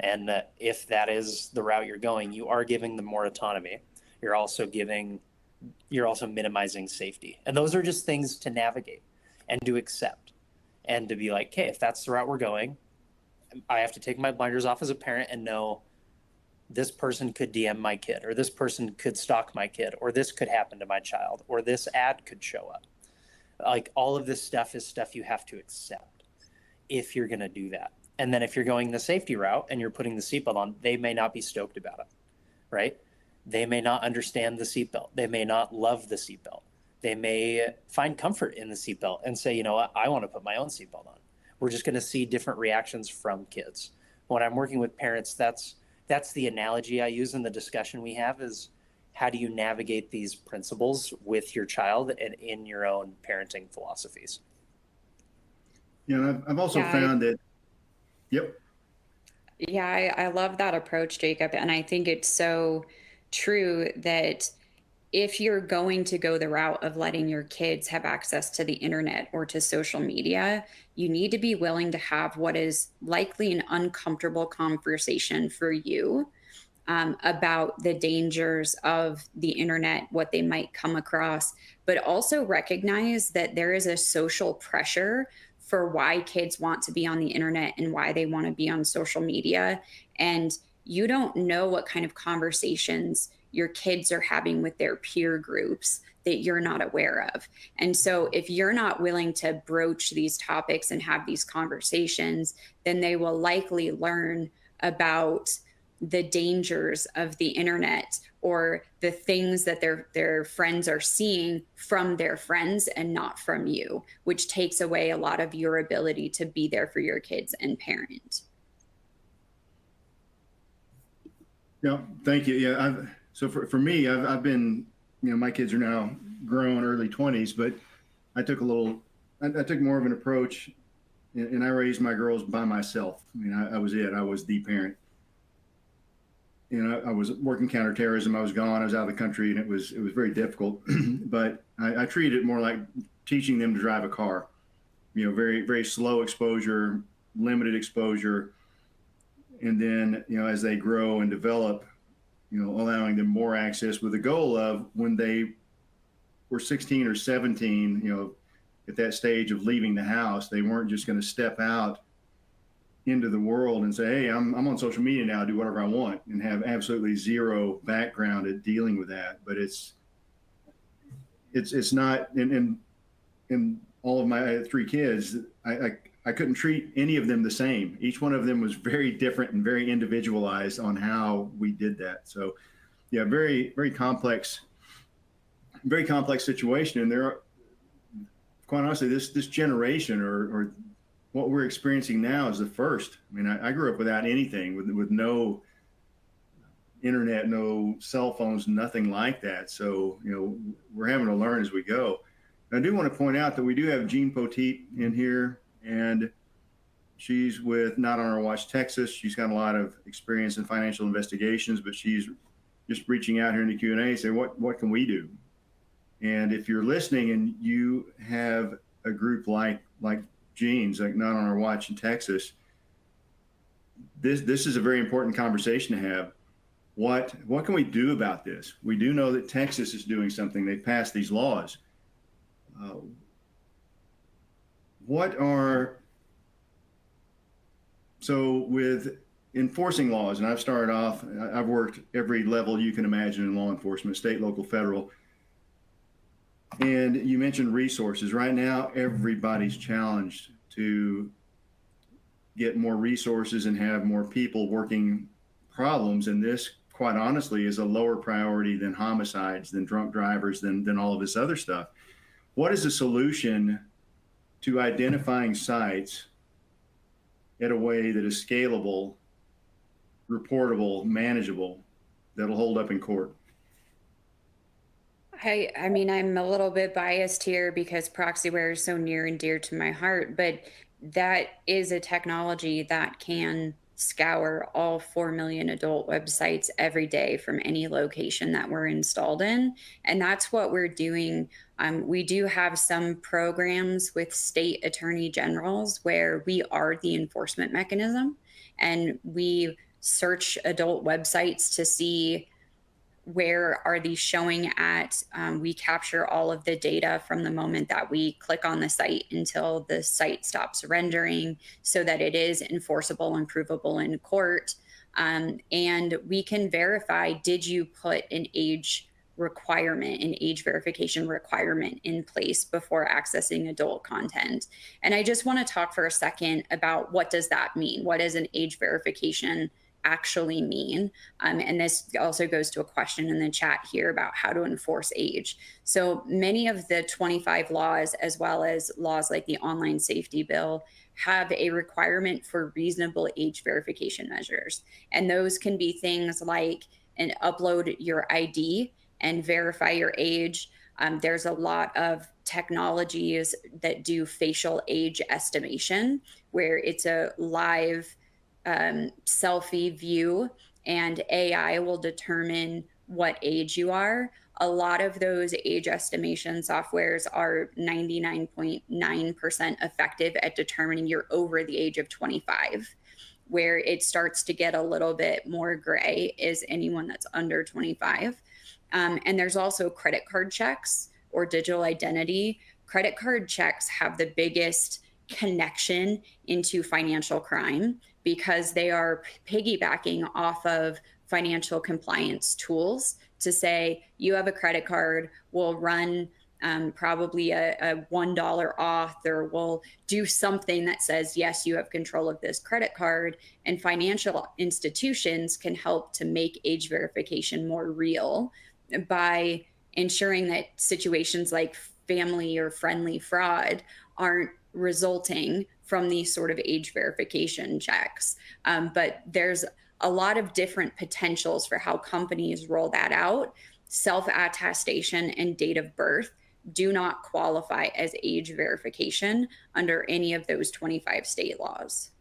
And if that is the route you're going, you are giving them more autonomy. You're also minimizing safety. And those are just things to navigate and to accept and to be like, hey, if that's the route we're going, I have to take my blinders off as a parent and know this person could DM my kid, or this person could stalk my kid, or this could happen to my child, or this ad could show up. Like, all of this stuff is stuff you have to accept if you're going to do that. And then if you're going the safety route and you're putting the seatbelt on, they may not be stoked about it, right? They may not understand the seatbelt. They may not love the seatbelt. They may find comfort in the seatbelt and say, you know what, I want to put my own seatbelt on. We're just going to see different reactions from kids. When I'm working with parents, that's the analogy I use in the discussion we have is how do you navigate these principles with your child and in your own parenting philosophies? Yeah, and I've also found that, yep. Yeah, I love that approach, Jacob. And I think it's so true that if you're going to go the route of letting your kids have access to the internet or to social media, you need to be willing to have what is likely an uncomfortable conversation for you about the dangers of the internet, what they might come across, but also recognize that there is a social pressure for why kids want to be on the internet and why they want to be on social media. And you don't know what kind of conversations your kids are having with their peer groups that you're not aware of. And so if you're not willing to broach these topics and have these conversations, then they will likely learn about the dangers of the internet or the things that their friends are seeing from their friends and not from you, which takes away a lot of your ability to be there for your kids and parent. Yeah, thank you. Yeah, so for me, I've been, my kids are now grown, early 20s, but I took I took more of an approach, and I raised my girls by myself. I mean, I was the parent. I was working counterterrorism. I was gone. I was out of the country, and it was very difficult. But I treated it more like teaching them to drive a car. Very very slow exposure, limited exposure, and then as they grow and develop, allowing them more access with the goal of when they were 16 or 17, at that stage of leaving the house, they weren't just going to step out into the world and say, hey, I'm on social media now, do whatever I want, and have absolutely zero background at dealing with that. But it's not, in all of my three kids, I couldn't treat any of them the same. Each one of them was very different and very individualized on how we did that. So yeah, very, very complex situation. And there are, quite honestly, this generation or what we're experiencing now is the first. I mean, I grew up without anything, with no internet, no cell phones, nothing like that. So, we're having to learn as we go. And I do want to point out that we do have Jean Poteet in here, and she's with Not on Our Watch Texas. She's got a lot of experience in financial investigations, but she's just reaching out here in the Q&A, say, what can we do? And if you're listening and you have a group like Jean's, like Not on Our Watch in Texas, this is a very important conversation to have. What can we do about this? We do know that Texas is doing something. They've passed these laws. So with enforcing laws, and I've worked every level you can imagine in law enforcement, state, local, federal. And you mentioned resources. Right now, everybody's challenged to get more resources and have more people working problems. And this, quite honestly, is a lower priority than homicides, than drunk drivers, than all of this other stuff. What is the solution to identifying sites in a way that is scalable, reportable, manageable, that'll hold up in court? I mean, I'm a little bit biased here because Proxyware is so near and dear to my heart, but that is a technology that can scour all 4 million adult websites every day from any location that we're installed in. And that's what we're doing. We do have some programs with state attorney generals where we are the enforcement mechanism, and we search adult websites to see where are these showing at. We capture all of the data from the moment that we click on the site until the site stops rendering, so that it is enforceable and provable in court. And we can verify, did you put an age requirement, an age verification requirement in place before accessing adult content. And I just want to talk for a second about what does that mean? What does an age verification actually mean? And this also goes to a question in the chat here about how to enforce age. So many of the 25 laws, as well as laws like the Online Safety Bill, have a requirement for reasonable age verification measures. And those can be things like and upload your ID and verify your age. There's a lot of technologies that do facial age estimation, where it's a live selfie view and AI will determine what age you are. A lot of those age estimation softwares are 99.9% effective at determining you're over the age of 25. Where it starts to get a little bit more gray is anyone that's under 25. And there's also credit card checks or digital identity. Credit card checks have the biggest connection into financial crime because they are piggybacking off of financial compliance tools to say, you have a credit card, we'll run probably a $1 off, or we'll do something that says, yes, you have control of this credit card. And financial institutions can help to make age verification more real by ensuring that situations like family or friendly fraud aren't resulting from these sort of age verification checks. But there's a lot of different potentials for how companies roll that out. Self-attestation and date of birth do not qualify as age verification under any of those 25 state laws.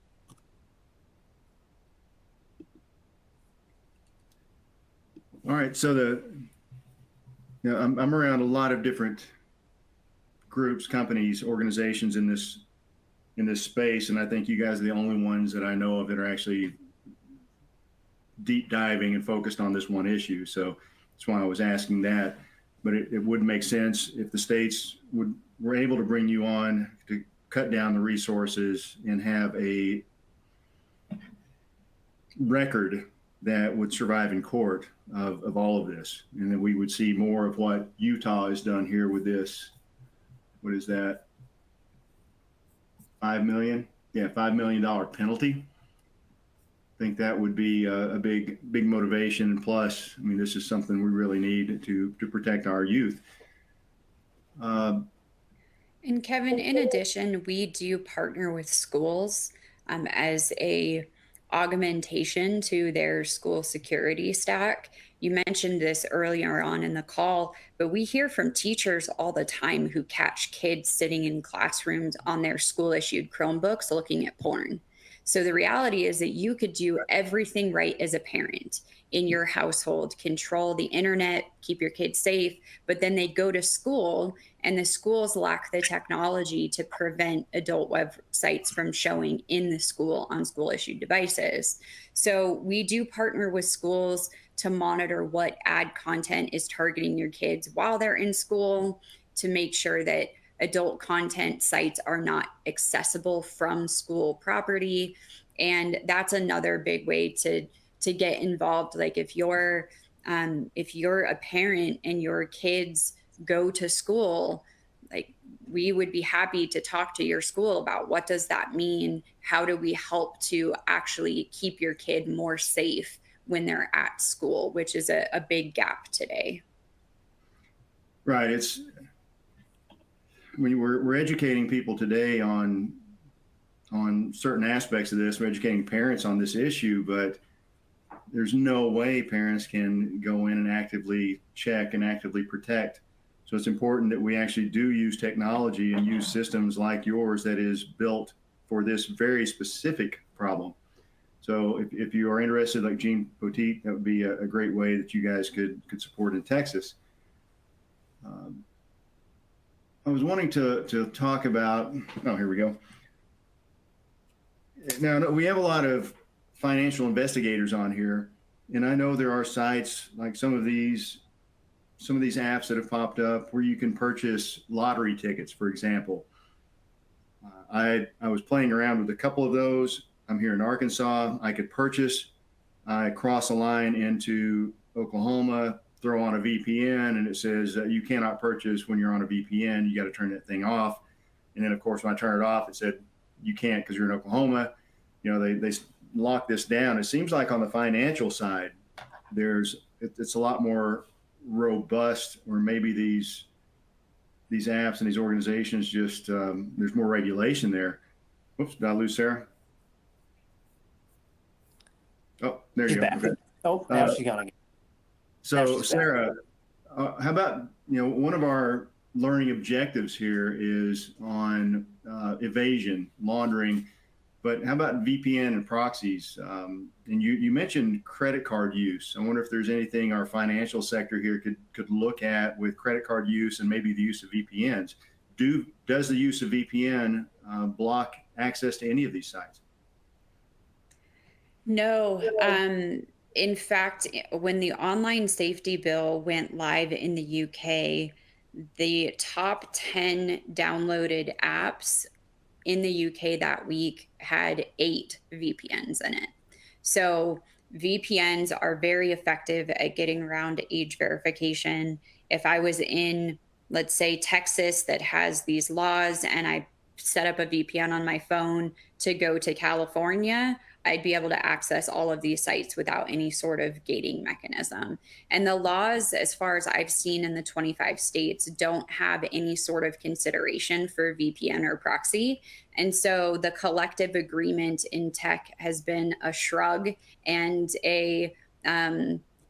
All right, so I'm around a lot of different groups, companies, organizations in this space, and I think you guys are the only ones that I know of that are actually deep diving and focused on this one issue. So that's why I was asking that. But it would make sense if the states were able to bring you on to cut down the resources and have a record that would survive in court of all of this. And then we would see more of what Utah has done here with this. What is that? 5 million? Yeah, $5 million penalty. I think that would be a big motivation. Plus, I mean, this is something we really need to protect our youth. And Kevin, in addition, we do partner with schools as a augmentation to their school security stack. You mentioned this earlier on in the call, but we hear from teachers all the time who catch kids sitting in classrooms on their school issued Chromebooks looking at porn. So the reality is that you could do everything right as a parent in your household, control the internet, keep your kids safe, but then they go to school and the schools lack the technology to prevent adult websites from showing in the school on school issued devices. So we do partner with schools to monitor what ad content is targeting your kids while they're in school, to make sure that adult content sites are not accessible from school property. And that's another big way to get involved. Like if you're a parent and your kids go to school, like we would be happy to talk to your school about what does that mean? How do we help to actually keep your kid more safe when they're at school, which is a big gap today. Right. It's when we're educating people today on certain aspects of this. We're educating parents on this issue, but there's no way parents can go in and actively check and actively protect. So it's important that we actually do use technology and use systems like yours that is built for this very specific problem. So if you are interested, like Gene Poteet, that would be a great way that you guys could support in Texas. I was wanting to talk about, oh, here we go. Now, we have a lot of financial investigators on here, and I know there are sites like some of these apps that have popped up where you can purchase lottery tickets, for example. I was playing around with a couple of those. I'm here in Arkansas. I could purchase, I cross a line into Oklahoma, throw on a VPN and it says you cannot purchase when you're on a VPN. You got to turn that thing off. And then, of course, when I turn it off, it said you can't because you're in Oklahoma. You know, they lock this down. It seems like on the financial side, it's a lot more robust, or maybe these apps and these organizations just there's more regulation there. Whoops, did I lose Sarah? Oh, there you go. Back. Okay. Oh, now she's gone again. So Sarah, how about, one of our learning objectives here is on evasion, laundering, but how about VPN and proxies? And you mentioned credit card use. I wonder if there's anything our financial sector here could look at with credit card use and maybe the use of VPNs. Does the use of VPN block access to any of these sites? No. In fact, when the online safety bill went live in the UK, the top 10 downloaded apps in the UK that week had 8 VPNs in it. So VPNs are very effective at getting around age verification. If I was in, let's say, Texas that has these laws, and I set up a VPN on my phone to go to California, I'd be able to access all of these sites without any sort of gating mechanism. And the laws, as far as I've seen in the 25 states, don't have any sort of consideration for VPN or proxy. And so the collective agreement in tech has been a shrug and a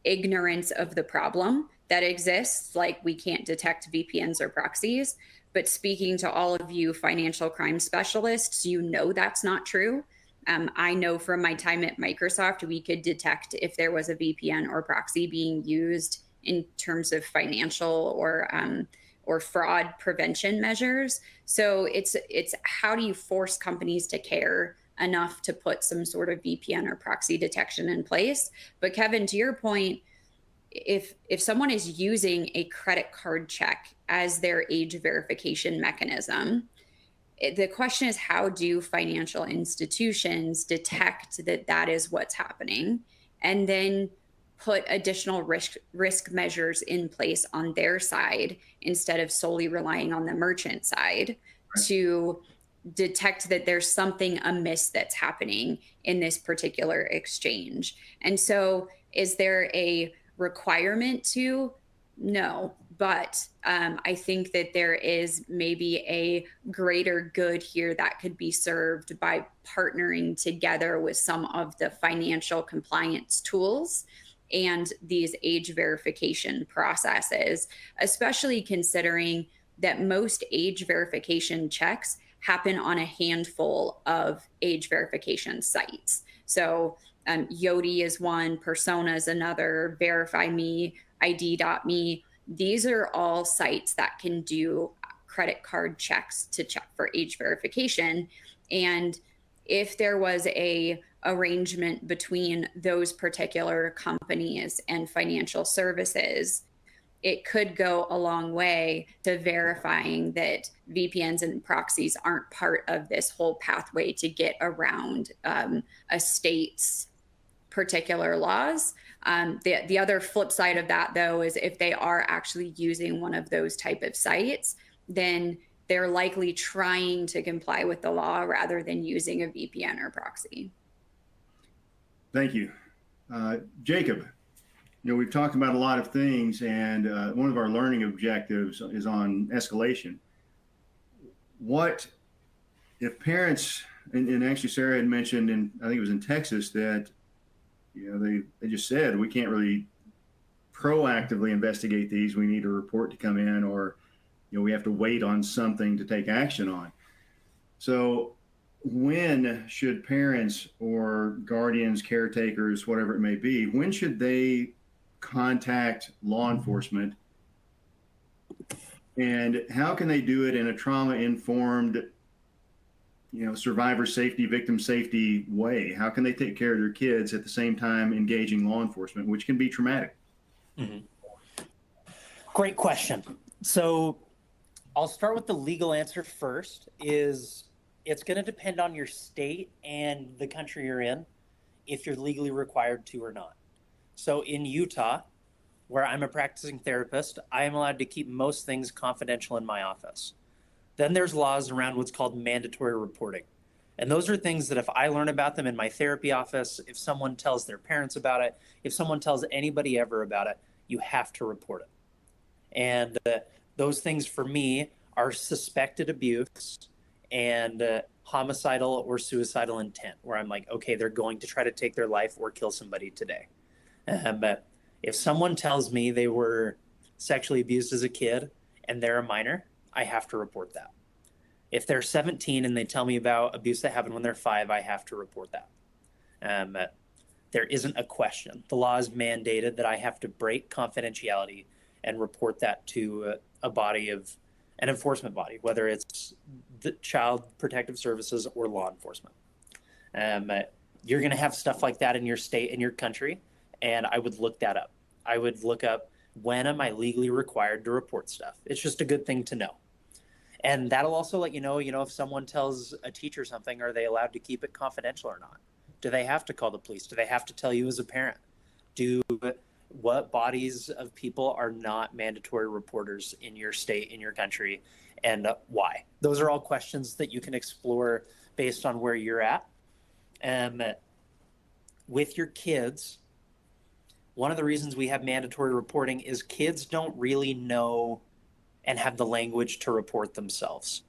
ignorance of the problem that exists, like we can't detect VPNs or proxies. But speaking to all of you financial crime specialists, you know that's not true. I know from my time at Microsoft, we could detect if there was a VPN or proxy being used in terms of financial or fraud prevention measures. So it's how do you force companies to care enough to put some sort of VPN or proxy detection in place? But Kevin, to your point, if someone is using a credit card check as their age verification mechanism, the question is, how do financial institutions detect that that is what's happening, and then put additional risk measures in place on their side instead of solely relying on the merchant side to detect that there's something amiss that's happening in this particular exchange? And so is there a requirement to? No, but I think that there is maybe a greater good here that could be served by partnering together with some of the financial compliance tools and these age verification processes, especially considering that most age verification checks happen on a handful of age verification sites. So Yoti is one, Persona is another, Verify Me, ID.me. These are all sites that can do credit card checks to check for age verification. And if there was a arrangement between those particular companies and financial services, it could go a long way to verifying that VPNs and proxies aren't part of this whole pathway to get around a state's particular laws. The other flip side of that, though, is if they are actually using one of those type of sites, then they're likely trying to comply with the law rather than using a VPN or proxy. Thank you. Jacob, we've talked about a lot of things, and one of our learning objectives is on escalation. What if parents, and actually Sarah had mentioned, and I think it was in Texas, that they just said we can't really proactively investigate these. We need a report to come in, or we have to wait on something to take action on. So when should parents or guardians, caretakers, whatever it may be, when should they contact law enforcement, and how can they do it in a trauma-informed, survivor safety, victim safety way? How can they take care of their kids at the same time engaging law enforcement, which can be traumatic? Mm-hmm. Great question. So I'll start with the legal answer first. It's going to depend on your state and the country you're in, if you're legally required to or not. So in Utah, where I'm a practicing therapist, I am allowed to keep most things confidential in my office. Then there's laws around what's called mandatory reporting. And those are things that if I learn about them in my therapy office, if someone tells their parents about it, if someone tells anybody ever about it, you have to report it. And those things for me are suspected abuse and homicidal or suicidal intent, where I'm like, okay, they're going to try to take their life or kill somebody today. But if someone tells me they were sexually abused as a kid and they're a minor, I have to report that. If they're 17 and they tell me about abuse that happened when they're 5, I have to report that. There isn't a question. The law is mandated that I have to break confidentiality and report that to a body of an enforcement body, whether it's the Child Protective Services or law enforcement. You're going to have stuff like that in your state, in your country, and I would look that up. I would look up, when am I legally required to report stuff? It's just a good thing to know. And that'll also let you know, if someone tells a teacher something, are they allowed to keep it confidential or not? Do they have to call the police? Do they have to tell you as a parent? What bodies of people are not mandatory reporters in your state, in your country, and why? Those are all questions that you can explore based on where you're at. With your kids, one of the reasons we have mandatory reporting is kids don't really know and have the language to report themselves.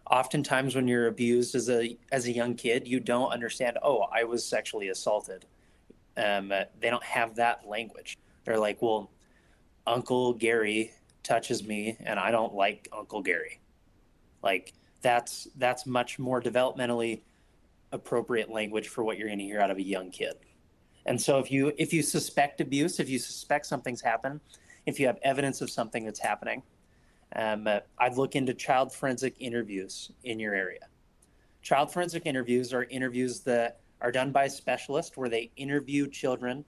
Oftentimes when you're abused as a young kid, you don't understand, oh, I was sexually assaulted. They don't have that language. They're like, well, Uncle Gary touches me and I don't like Uncle Gary. Like that's much more developmentally appropriate language for what you're going to hear out of a young kid. And so if you suspect abuse, if you suspect something's happened, if you have evidence of something that's happening, I'd look into child forensic interviews in your area. Child forensic interviews are interviews that are done by a specialist where they interview children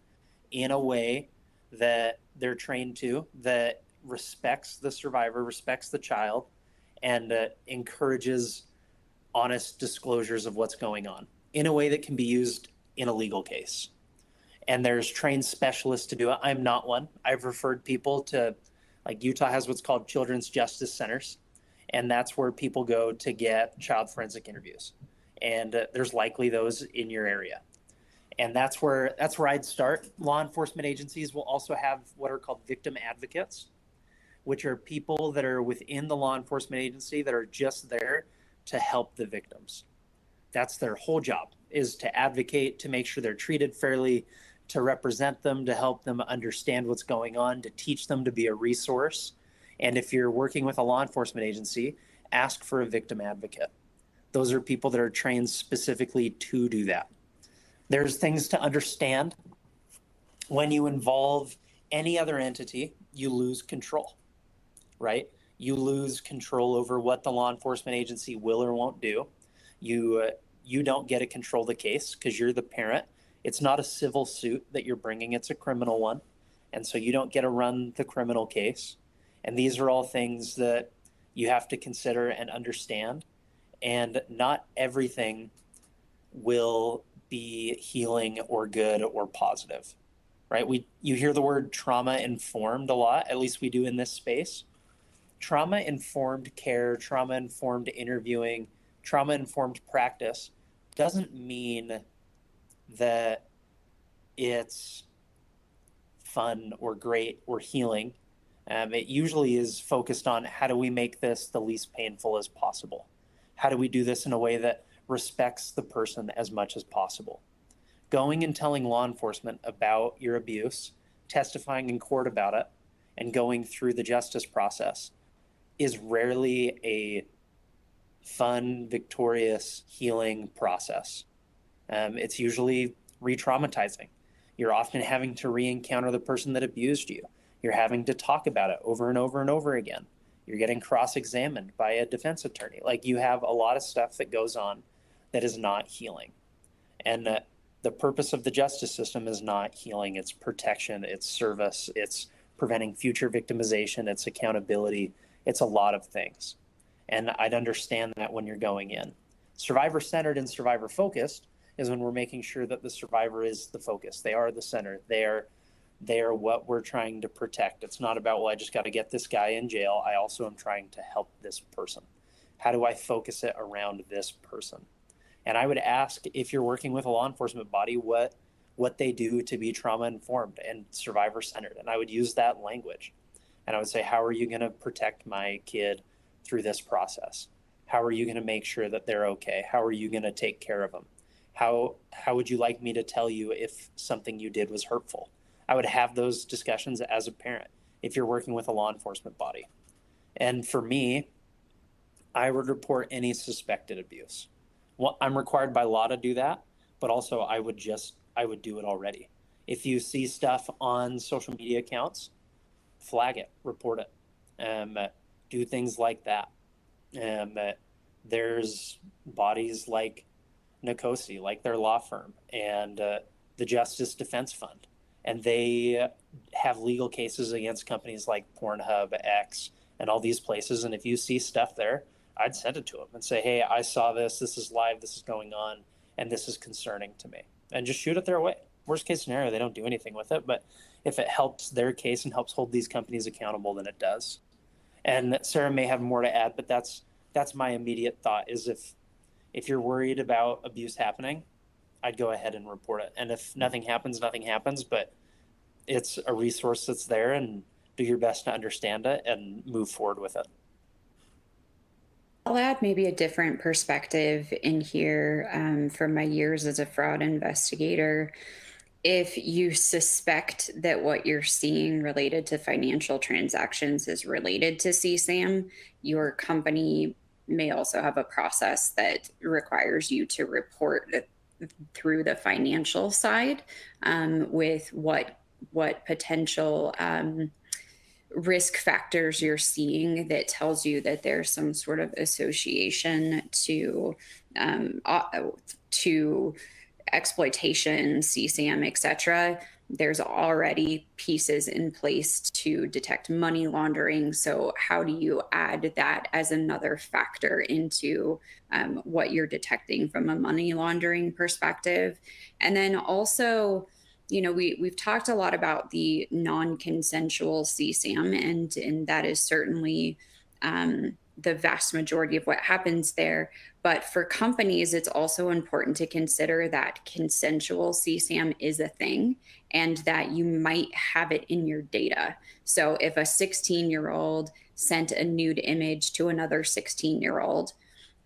in a way that they're trained to, that respects the survivor, respects the child, and encourages honest disclosures of what's going on in a way that can be used in a legal case. And there's trained specialists to do it. I'm not one. I've referred people to, like Utah has what's called Children's Justice Centers, and that's where people go to get child forensic interviews. And there's likely those in your area. And that's where I'd start. Law enforcement agencies will also have what are called victim advocates, which are people that are within the law enforcement agency that are just there to help the victims. That's their whole job, is to advocate, to make sure they're treated fairly, to represent them, to help them understand what's going on, to teach them, to be a resource. And if you're working with a law enforcement agency, ask for a victim advocate. Those are people that are trained specifically to do that. There's things to understand. When you involve any other entity, you lose control, right? You lose control over what the law enforcement agency will or won't do. You don't get to control the case because you're the parent. It's not a civil suit that you're bringing, it's a criminal one. And so you don't get to run the criminal case. And these are all things that you have to consider and understand. And not everything will be healing or good or positive, right? You hear the word trauma-informed a lot, at least we do in this space. Trauma-informed care, trauma-informed interviewing, trauma-informed practice doesn't mean that it's fun or great or healing. It usually is focused on how do we make this the least painful as possible? How do we do this in a way that respects the person as much as possible? Going and telling law enforcement about your abuse, testifying in court about it, and going through the justice process is rarely a fun, victorious, healing process. It's usually re-traumatizing. You're often having to re-encounter the person that abused you. You're having to talk about it over and over and over again. You're getting cross-examined by a defense attorney. Like, you have a lot of stuff that goes on that is not healing. And the purpose of the justice system is not healing. It's protection, it's service, it's preventing future victimization, it's accountability, it's a lot of things. And I'd understand that when you're going in. Survivor-centered and survivor-focused is when we're making sure that the survivor is the focus. They are the center. They are They are what we're trying to protect. It's not about, well, I just got to get this guy in jail. I also am trying to help this person. How do I focus it around this person? And I would ask, if you're working with a law enforcement body, what they do to be trauma informed and survivor centered. And I would use that language. And I would say, how are you going to protect my kid through this process? How are you going to make sure that they're okay? How are you going to take care of them? How would you like me to tell you if something you did was hurtful? I would have those discussions as a parent if you're working with a law enforcement body. And for me, I would report any suspected abuse. Well, I'm required by law to do that, but also I would do it already. If you see stuff on social media accounts, flag it, report it, do things like that. There's bodies like Nicosi, like their law firm, and the Justice Defense Fund, and they have legal cases against companies like Pornhub, X, and all these places. And if you see stuff there, I'd send it to them and say, hey, I saw this. This is live. This is going on. And this is concerning to me. And just shoot it their way. Worst case scenario, they don't do anything with it. But if it helps their case and helps hold these companies accountable, then it does. And Sarah may have more to add, but that's my immediate thought is if you're worried about abuse happening, I'd go ahead and report it. And if nothing happens, nothing happens. But it's a resource that's there, and do your best to understand it and move forward with it. I'll add maybe a different perspective in here from my years as a fraud investigator. If you suspect that what you're seeing related to financial transactions is related to CSAM, your company may also have a process that requires you to report through the financial side with what potential risk factors you're seeing that tells you that there's some sort of association to exploitation, CSAM, etc. There's already pieces in place to detect money laundering. So how do you add that as another factor into what you're detecting from a money laundering perspective? And then also, you know, we've talked a lot about the non-consensual CSAM, and that is certainly the vast majority of what happens there. But for companies, it's also important to consider that consensual CSAM is a thing and that you might have it in your data. So if a 16-year-old sent a nude image to another 16-year-old,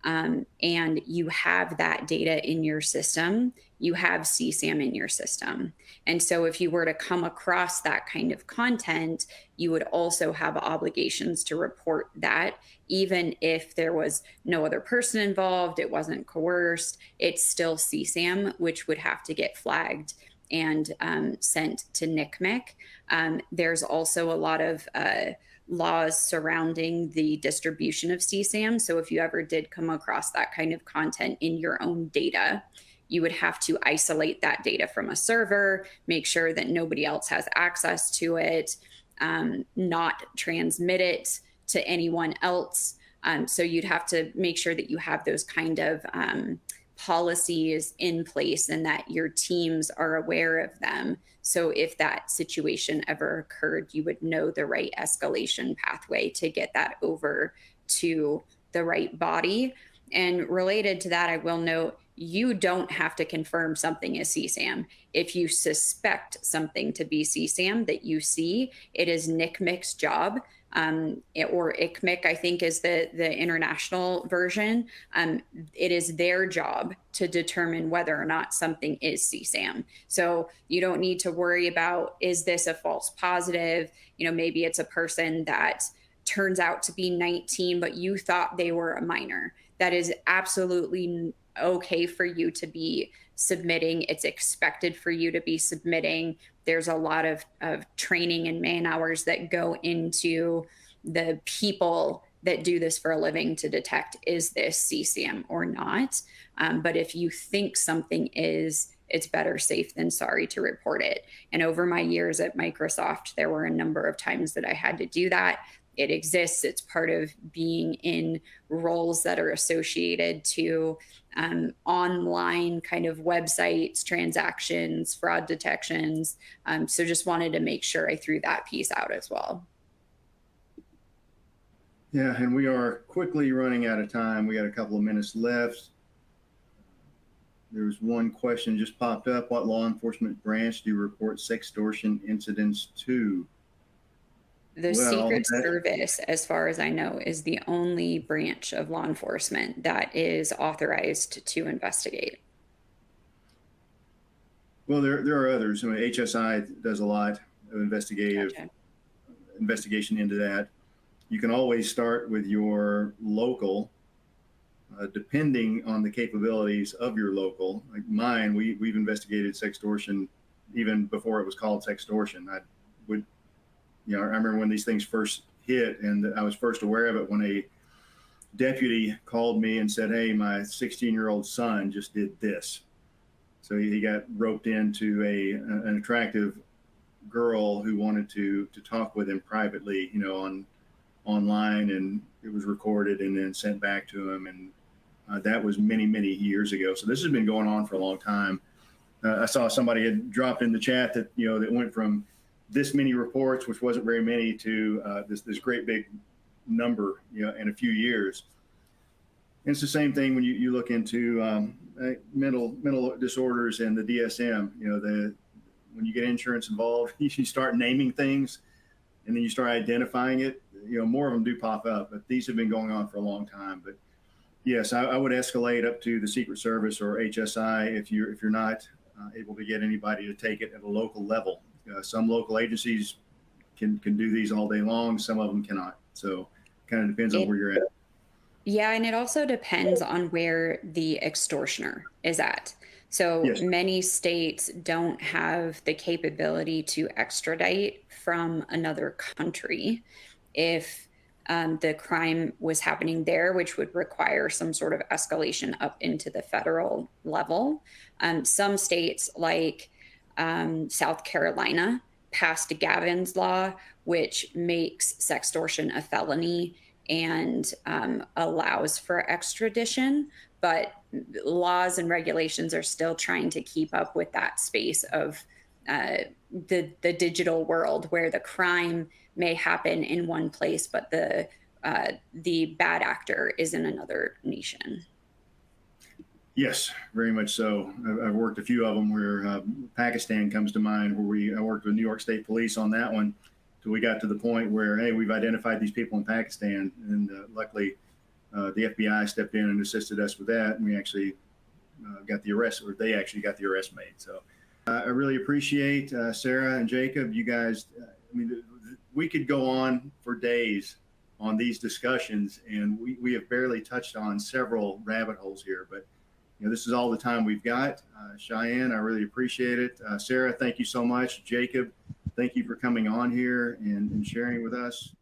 and you have that data in your system, you have CSAM in your system. And so if you were to come across that kind of content, you would also have obligations to report that, even if there was no other person involved, it wasn't coerced, it's still CSAM, which would have to get flagged and sent to NCMEC. There's also a lot of laws surrounding the distribution of CSAM. So if you ever did come across that kind of content in your own data, you would have to isolate that data from a server, make sure that nobody else has access to it, not transmit it to anyone else. So you'd have to make sure that you have those kind of policies in place and that your teams are aware of them. So if that situation ever occurred, you would know the right escalation pathway to get that over to the right body. And related to that, I will note, you don't have to confirm something is CSAM. If you suspect something to be CSAM that you see, it is NCMEC's job, or ICMIC, I think is the international version. It is their job to determine whether or not something is CSAM. So you don't need to worry about, is this a false positive? You know, maybe it's a person that turns out to be 19, but you thought they were a minor. That is absolutely okay for you to be submitting. It's expected for you to be submitting. There's a lot of training and man hours that go into the people that do this for a living to detect, is this CSAM or not? But if you think something is, it's better safe than sorry to report it. And over my years at Microsoft, there were a number of times that I had to do that. it exists. It's part of being in roles that are associated to online kind of websites, transactions, fraud detections. So just wanted to make sure I threw that piece out as well. Yeah, and we are quickly running out of time. We got a couple of minutes left. There's one question just popped up. What law enforcement branch do you report sextortion incidents to? The Secret Service, as far as I know, is the only branch of law enforcement that is authorized to investigate. Well, there are others. I mean, HSI does a lot of investigation into that. You can always start with your local, depending on the capabilities of your local. Like mine, we've investigated sextortion even before it was called sextortion. I remember when these things first hit, and I was first aware of it when a deputy called me and said, "Hey, my 16-year-old son just did this." So he got roped into an attractive girl who wanted to talk with him privately, online, and it was recorded and then sent back to him. And that was many, many years ago. So this has been going on for a long time. I saw somebody had dropped in the chat that, that went from this many reports, which wasn't very many, to this great big number, in a few years. And it's the same thing when you look into mental disorders and the DSM. When you get insurance involved, you start naming things, and then you start identifying it. More of them do pop up, but these have been going on for a long time. But yes, I would escalate up to the Secret Service or HSI if you're not able to get anybody to take it at a local level. Some local agencies can do these all day long. Some of them cannot. So kind of depends on where you're at. Yeah, and it also depends on where the extortioner is at. So Yes. Many states don't have the capability to extradite from another country if the crime was happening there, which would require some sort of escalation up into the federal level. Some states, like South Carolina, passed Gavin's Law, which makes sextortion a felony and allows for extradition. But laws and regulations are still trying to keep up with that space of the digital world, where the crime may happen in one place, but the bad actor is in another nation. Yes, very much so. I've worked a few of them where Pakistan comes to mind, where I worked with New York State Police on that one. So we got to the point where, hey, we've identified these people in Pakistan, and luckily the FBI stepped in and assisted us with that, and we actually got the arrest, or they actually got the arrest made. So I really appreciate Sarah and Jacob. You guys, we could go on for days on these discussions, and we have barely touched on several rabbit holes here, but this is all the time we've got. Cheyenne, I really appreciate it. Sarah, thank you so much. Jacob, thank you for coming on here and sharing with us.